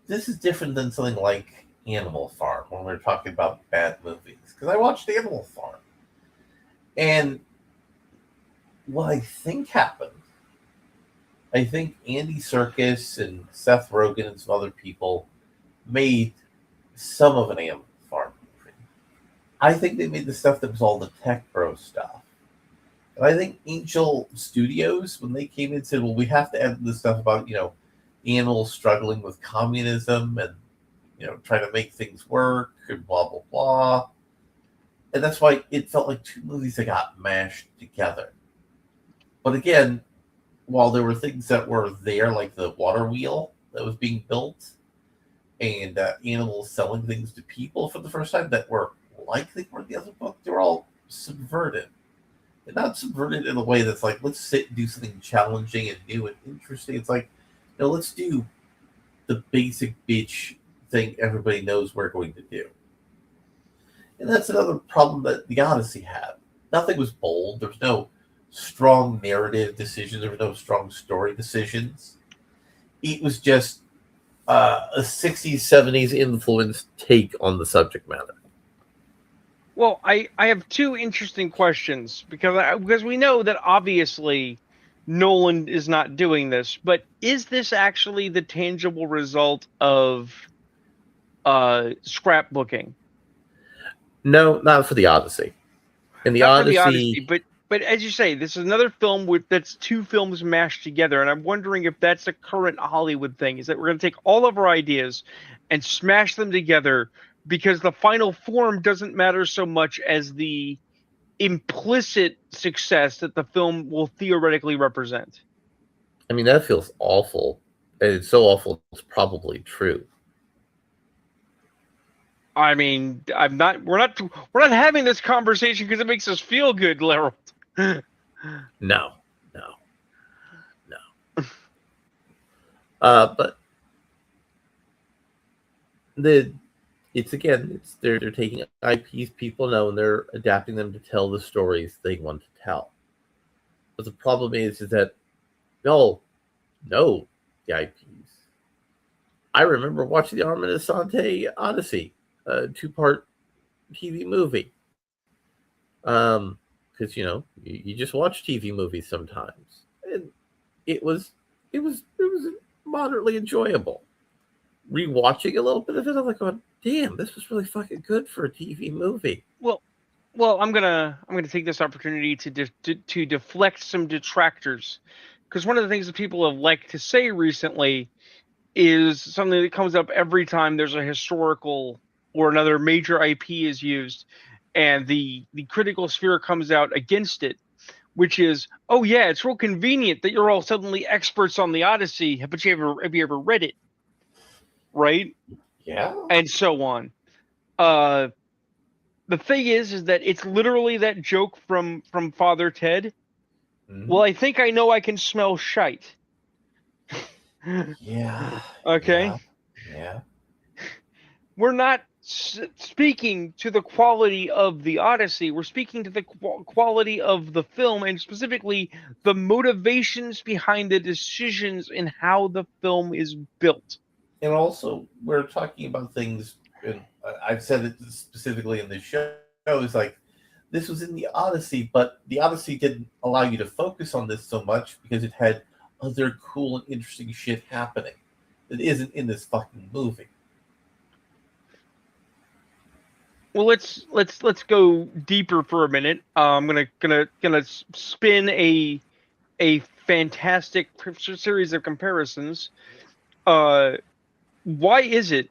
this is different than something like Animal Farm when we were talking about bad movies. Because I watched Animal Farm. And what I think happened, I think Andy Serkis and Seth Rogen and some other people made some of an Animal Farm movie. I think they made the stuff that was all the tech bro stuff. And I think Angel Studios, when they came in, said, well, we have to add this stuff about, animals struggling with communism and, trying to make things work and blah, blah, blah. And that's why it felt like two movies that got mashed together. But again, while there were things that were there, like the water wheel that was being built, and animals selling things to people for the first time that were like they were in the other book, they were all subverted. And not subverted in a way that's like, let's sit and do something challenging and new and interesting. It's like, no, let's do the basic bitch thing everybody knows we're going to do. And that's another problem that the Odyssey had. Nothing was bold. There was no strong narrative decisions. There were no strong story decisions. It was just A 60s, 70s influenced take on the subject matter. Well, I have two interesting questions because we know that obviously Nolan is not doing this, but is this actually the tangible result of scrapbooking? No, not for the Odyssey. In the Not for Odyssey, the Odyssey, but as you say, this is another film that's two films mashed together, and I'm wondering if that's a current Hollywood thing. Is that we're going to take all of our ideas and smash them together because the final form doesn't matter so much as the implicit success that the film will theoretically represent. I mean, that feels awful. And it's so awful, it's probably true. I mean, we're not having this conversation because it makes us feel good, Laryl. No. But they're taking IPs people know and they're adapting them to tell the stories they want to tell. But the problem is that no, the IPs. I remember watching the Armin Asante Odyssey, a 2-part TV movie. Because you just watch TV movies sometimes, and it was moderately enjoyable. Rewatching a little bit of it, I'm like, going, damn, this was really fucking good for a TV movie. Well, I'm gonna take this opportunity to deflect some detractors, because one of the things that people have liked to say recently is something that comes up every time there's a historical or another major IP is used, and the critical sphere comes out against it, which is, oh yeah, it's real convenient that you're all suddenly experts on the Odyssey, but have you ever read it, right? Yeah. And so on. The thing is that it's literally that joke from Father Ted. Mm-hmm. Well, I think I know I can smell shite. Yeah. Okay. Yeah. We're not speaking to the quality of the Odyssey. We're speaking to the quality of the film, and specifically the motivations behind the decisions in how the film is built. And also, we're talking about things, and I've said it specifically in this show, is like, this was in the Odyssey, but the Odyssey didn't allow you to focus on this so much because it had other cool and interesting shit happening that isn't in this fucking movie. Well, let's go deeper for a minute. I'm gonna spin a fantastic series of comparisons. Why is it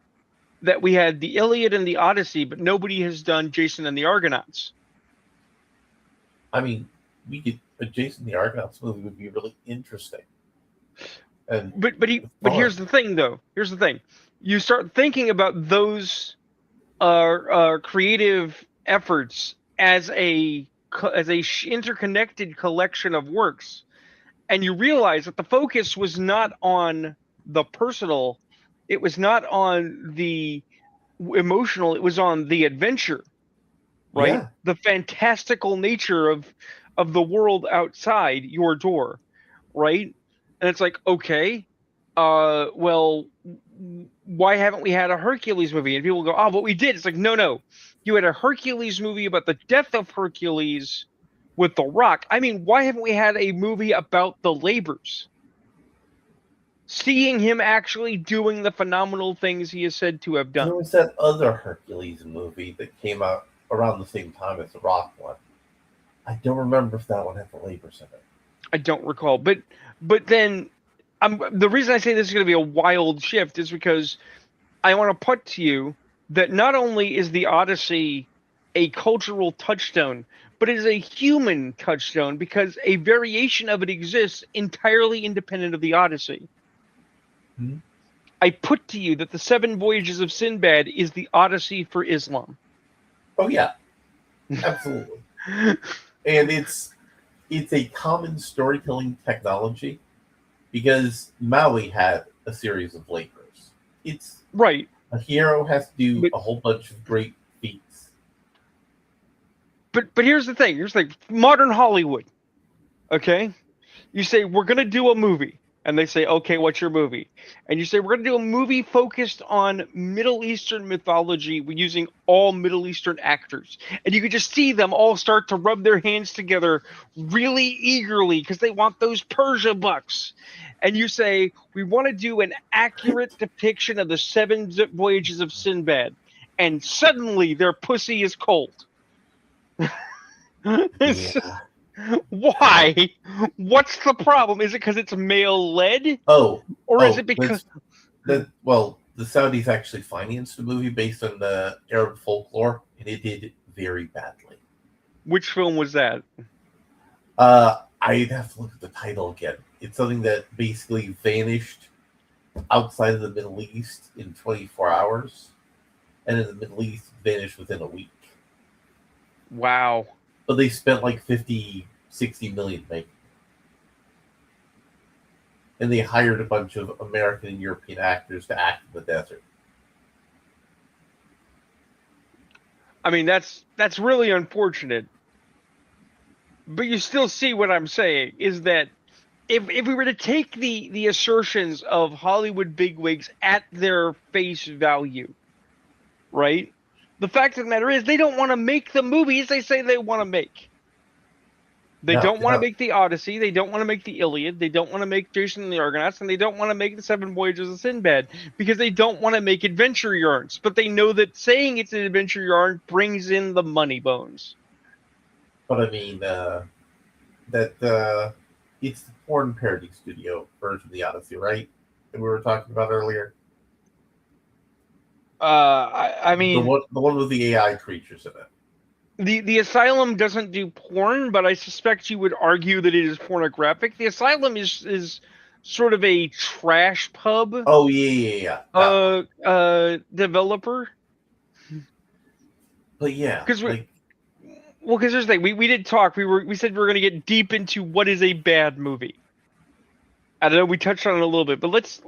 that we had the Iliad and the Odyssey, but nobody has done Jason and the Argonauts? I mean, we could a Jason the Argonauts movie would be really interesting. And but here's the thing, though. Here's the thing. You start thinking about those creative efforts as a interconnected collection of works, and you realize that the focus was not on the personal, it was not on the emotional, it was on the adventure, right? Yeah. The fantastical nature of the world outside your door, right? And it's like, okay, well, why haven't we had a Hercules movie? And people go, oh, but we did. It's like, no. You had a Hercules movie about the death of Hercules with The Rock. I mean, why haven't we had a movie about the labors? Seeing him actually doing the phenomenal things he is said to have done. There was that other Hercules movie that came out around the same time as the Rock one. I don't remember if that one had the labors in it. I don't recall. But then the reason I say this is going to be a wild shift is because I want to put to you that not only is the Odyssey a cultural touchstone, but it is a human touchstone because a variation of it exists entirely independent of the Odyssey. Hmm? I put to you that the Seven Voyages of Sinbad is the Odyssey for Islam. Oh yeah, absolutely. And it's a common storytelling technology because Maui had a series of labors. It's Right. a hero has to do But a whole bunch of great feats. but here's the thing. Here's the thing. Modern Hollywood. Okay? You say we're going to do a movie. And they say, "Okay, what's your movie?" And you say, "We're going to do a movie focused on Middle Eastern mythology using all Middle Eastern actors." And you could just see them all start to rub their hands together really eagerly because they want those Persia bucks. And you say, "We want to do an accurate depiction of the Seven Voyages of Sinbad." And suddenly their pussy is cold. Yeah. Why? What's the problem? Is it because it's male led? Oh, Or is it because well, the Saudis actually financed the movie based on the Arab folklore, and it did very badly. which film was that? I'd have to look at the title again. It's something that basically vanished outside of the Middle East in 24 hours, and in the Middle East vanished within a week. Wow. But they spent like 50, 60 million making. And they hired a bunch of American and European actors to act in the desert. I mean, that's really unfortunate. But you still see what I'm saying is that if we were to take the assertions of Hollywood bigwigs at their face value, right? The fact of the matter is they don't want to make the movies they say they want to make. They don't want to make the Odyssey. They don't want to make the Iliad. They don't want to make Jason and the Argonauts, and they don't want to make the Seven Voyages of Sinbad because they don't want to make adventure yarns. But they know that saying it's an adventure yarn brings in the money bones. But I mean, it's the porn parody studio version of the Odyssey, right? That we were talking about earlier. I mean, the one with the AI creatures in it. the Asylum doesn't do porn, but I suspect you would argue that it is pornographic. The Asylum is sort of a trash pub. Oh yeah. Developer. But yeah, because because here's the thing, we did talk. We said we were going to get deep into what is a bad movie. I don't know. We touched on it a little bit, but let's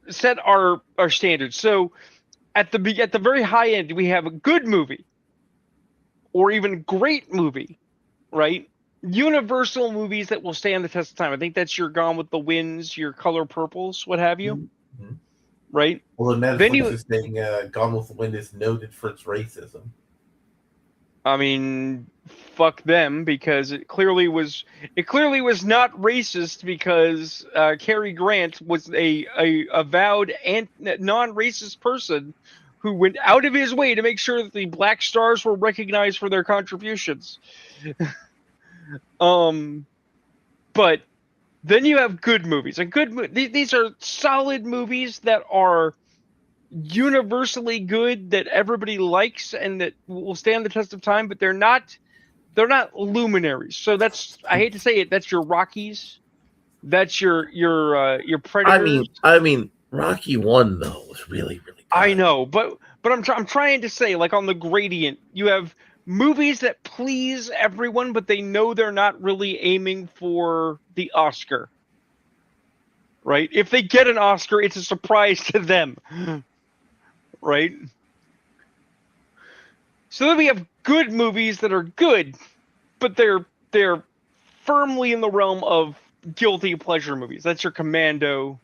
set our standards. So at the very high end, we have a good movie, or even great movie, right? Universal movies that will stand the test of time. I think that's your Gone with the Winds, your Color Purples, what have you, mm-hmm. Right? Well, Netflix is saying Gone with the Wind is noted for its racism. I mean, fuck them, because it clearly was not racist, because Cary Grant was a avowed and non-racist person who went out of his way to make sure that the black stars were recognized for their contributions. But then you have good movies. These are solid movies that are universally good, that everybody likes and that will stand the test of time, but they're not luminaries. So that's, I hate to say it, that's your Rockies, that's your Predators. I mean Rocky 1 though was really good. I know, but I'm trying to say, like, on the gradient, you have movies that please everyone, but they know they're not really aiming for the Oscar. Right? If they get an Oscar, it's a surprise to them. Right? So then we have good movies that are good, but they're firmly in the realm of guilty pleasure movies. That's your Commando.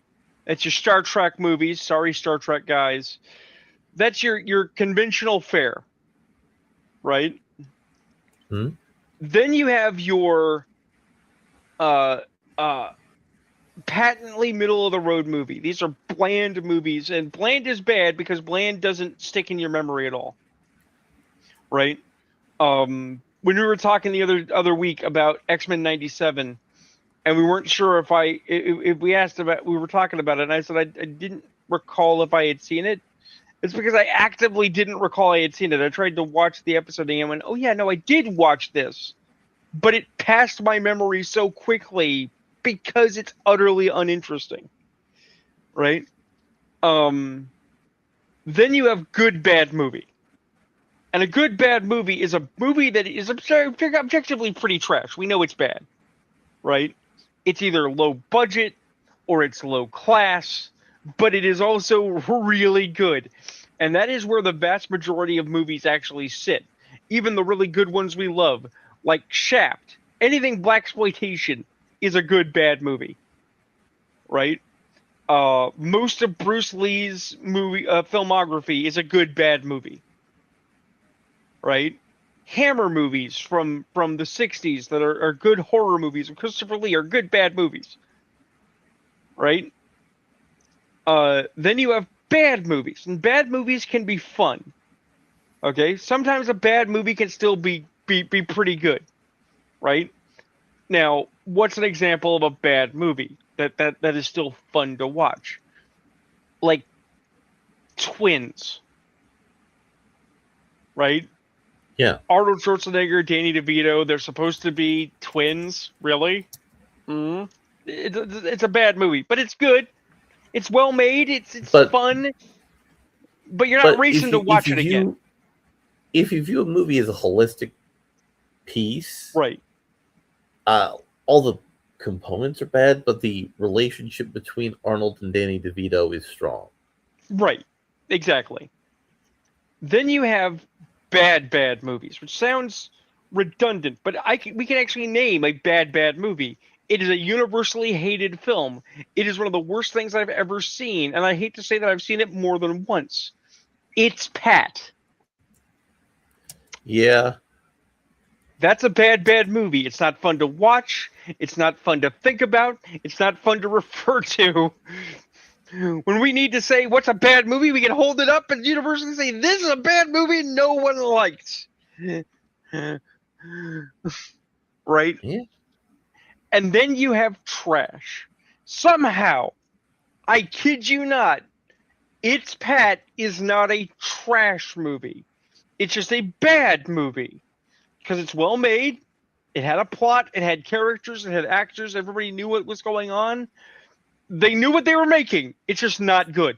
That's your Star Trek movies. Sorry, Star Trek guys. That's your conventional fare. Right? Hmm? Then you have your patently middle of the road movie. These are bland movies, and bland is bad because bland doesn't stick in your memory at all. Right? When we were talking the other week about X-Men 97, and we weren't sure if we were talking about it, and I said I didn't recall if I had seen it, It's because I actively didn't recall I had seen it. I tried to watch the episode and I went, oh yeah, no, I did watch this. But it passed my memory so quickly because it's utterly uninteresting. Right? Then you have good bad movie. And a good bad movie is a movie that is objectively pretty trash. We know it's bad. Right? It's either low budget or it's low class, but it is also really good. And that is where the vast majority of movies actually sit. Even the really good ones we love, like Shaft, anything blaxploitation is a good bad movie. Right? Most of Bruce Lee's filmography is a good bad movie. Right? Hammer movies from the 60s that are good horror movies of Christopher Lee are good bad movies. Right? Then you have bad movies, and bad movies can be fun. Okay? Sometimes a bad movie can still be pretty good. Right? Now, what's an example of a bad movie that is still fun to watch? Like Twins. Right? Yeah. Arnold Schwarzenegger, Danny DeVito, they're supposed to be twins, really? Mm-hmm. It's a bad movie, but it's good. It's well made, it's fun, but you're not racing to watch it again. If you view a movie as a holistic piece, right? All the components are bad, but the relationship between Arnold and Danny DeVito is strong. Right, exactly. Then you have bad movies, which sounds redundant, but we can actually name a bad movie. It is a universally hated film. It is one of the worst things I've ever seen, and I hate to say that I've seen it more than once. It's Pat. Yeah. That's a bad movie. It's not fun to watch. It's not fun to think about. It's not fun to refer to. When we need to say what's a bad movie, we can hold it up and universally say, this is a bad movie no one likes. Right? Yeah. And then you have trash. Somehow, I kid you not, It's Pat is not a trash movie. It's just a bad movie. Because it's well made, it had a plot, it had characters, it had actors, everybody knew what was going on. They knew what they were making. It's just not good.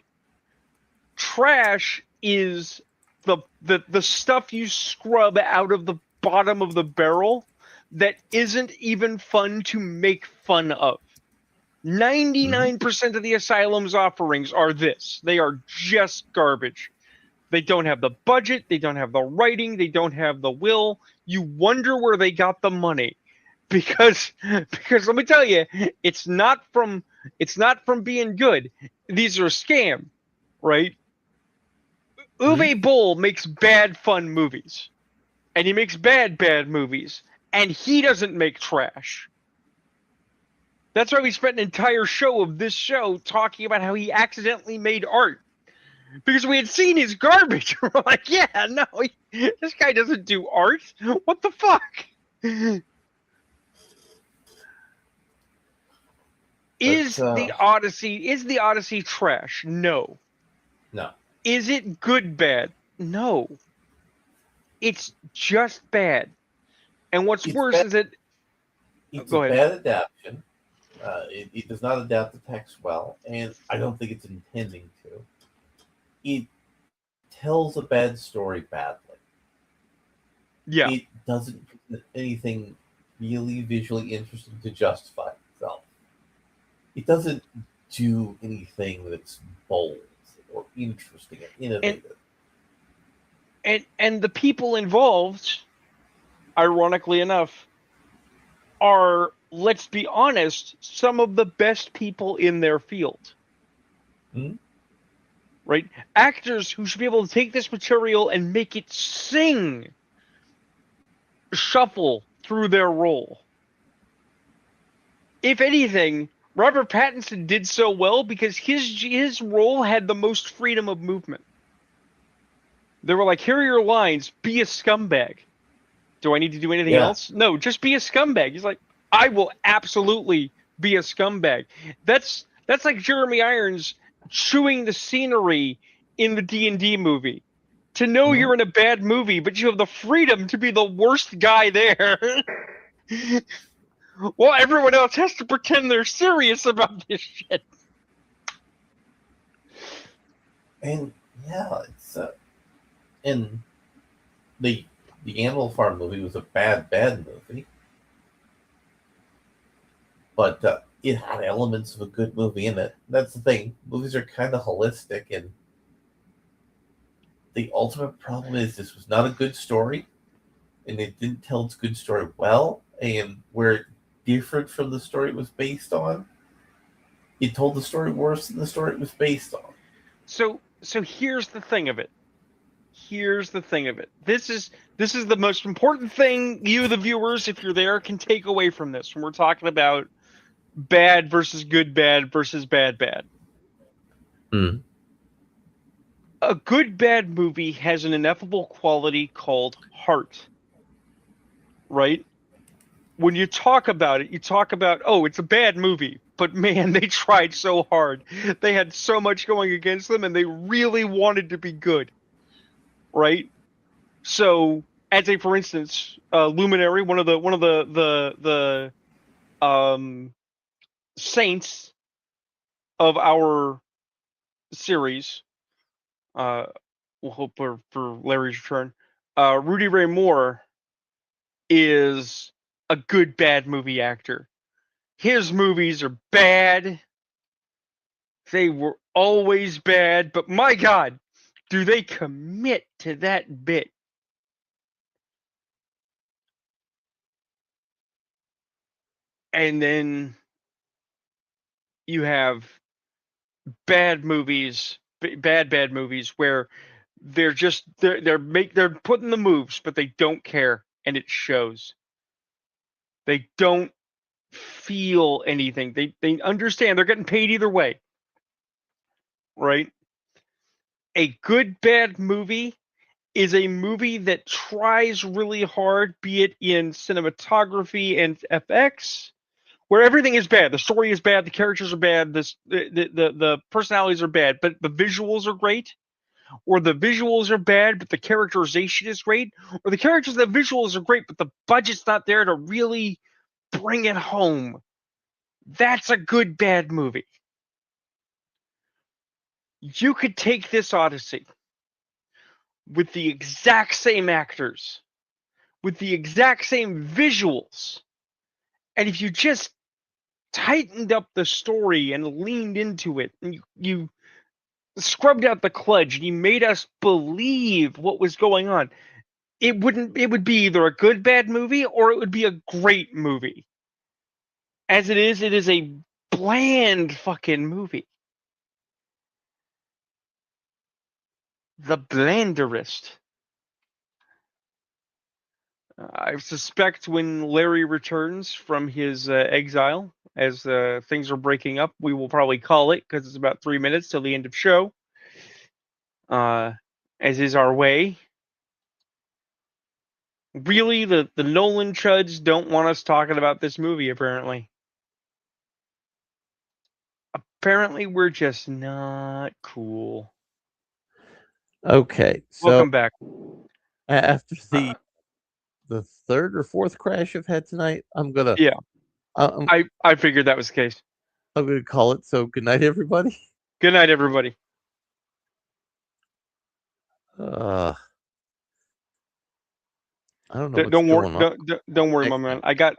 Trash is the stuff you scrub out of the bottom of the barrel that isn't even fun to make fun of. 99% of the Asylum's offerings are this. They are just garbage. They don't have the budget, they don't have the writing, they don't have the will. You wonder where they got the money. Because let me tell you, it's not from being good. These are a scam, right? Uwe Boll makes bad fun movies. And he makes bad movies. And he doesn't make trash. That's why we spent an entire show of this show talking about how he accidentally made art. Because we had seen his garbage. We're like, yeah, no, this guy doesn't do art. What the fuck? Is the Odyssey trash? No. No. Is it good bad? No. It's just bad. And what's worse is that it's a bad adaptation. It does not adapt the text well, and I don't think it's intending to. It tells a bad story badly. Yeah. It doesn't do anything really visually interesting to justify itself. It doesn't do anything that's bold or interesting and innovative. And the people involved, ironically enough, are, let's be honest, some of the best people in their field. Hmm? Right? Actors who should be able to take this material and make it sing, shuffle through their role. If anything, Robert Pattinson did so well because his role had the most freedom of movement. They were like, here are your lines, be a scumbag. Do I need to do anything else? No, just be a scumbag. He's like, I will absolutely be a scumbag. That's like Jeremy Irons chewing the scenery in the D&D movie. To know you're in a bad movie, but you have the freedom to be the worst guy there. Well, everyone else has to pretend they're serious about this shit. And yeah, it's and the Animal Farm movie was a bad movie, but it had elements of a good movie in it. That's the thing. Movies are kind of holistic, and the ultimate problem is this was not a good story, and it didn't tell its good story well, and where it differed from the story it was based on, it told the story worse than the story it was based on. So here's the thing of it. This is the most important thing you, the viewers, if you're there, can take away from this when we're talking about bad versus good bad versus bad bad. Mm. A good bad movie has an ineffable quality called heart. Right? When you talk about it, you talk about, oh, it's a bad movie, but man, they tried so hard. They had so much going against them, and they really wanted to be good. Right? So, as a for instance, Luminary, one of the saints of our series, we'll hope for Larry's return. Rudy Ray Moore is a good bad movie actor. His movies are bad. They were always bad, but my God, do they commit to that bit? And then you have bad movies where they're putting the moves, but they don't care, and it shows. They don't feel anything. They understand they're getting paid either way. Right? A good bad movie is a movie that tries really hard, be it in cinematography and FX, where everything is bad. The story is bad, the characters are bad, the personalities are bad, but the visuals are great. Or the visuals are bad, but the characterization is great. Or the characters and the visuals are great, but the budget's not there to really bring it home. That's a good bad movie. You could take this Odyssey with the exact same actors, with the exact same visuals, and if you just tightened up the story and leaned into it, and you scrubbed out the kludge and you made us believe what was going on, it would be either a good bad movie or it would be a great movie. As it is a bland fucking movie. The blanderest. I suspect when Larry returns from his exile, as things are breaking up, we will probably call it because it's about 3 minutes till the end of show. As is our way. Really, the Nolan chuds don't want us talking about this movie, apparently. Apparently, we're just not cool. Okay, so Welcome back. after the third or fourth crash I've had tonight, I'm gonna I figured that was the case. I'm gonna call it. So good night, everybody. Good night, everybody. I don't know what's Don't worry, going on. don't worry, my man. I got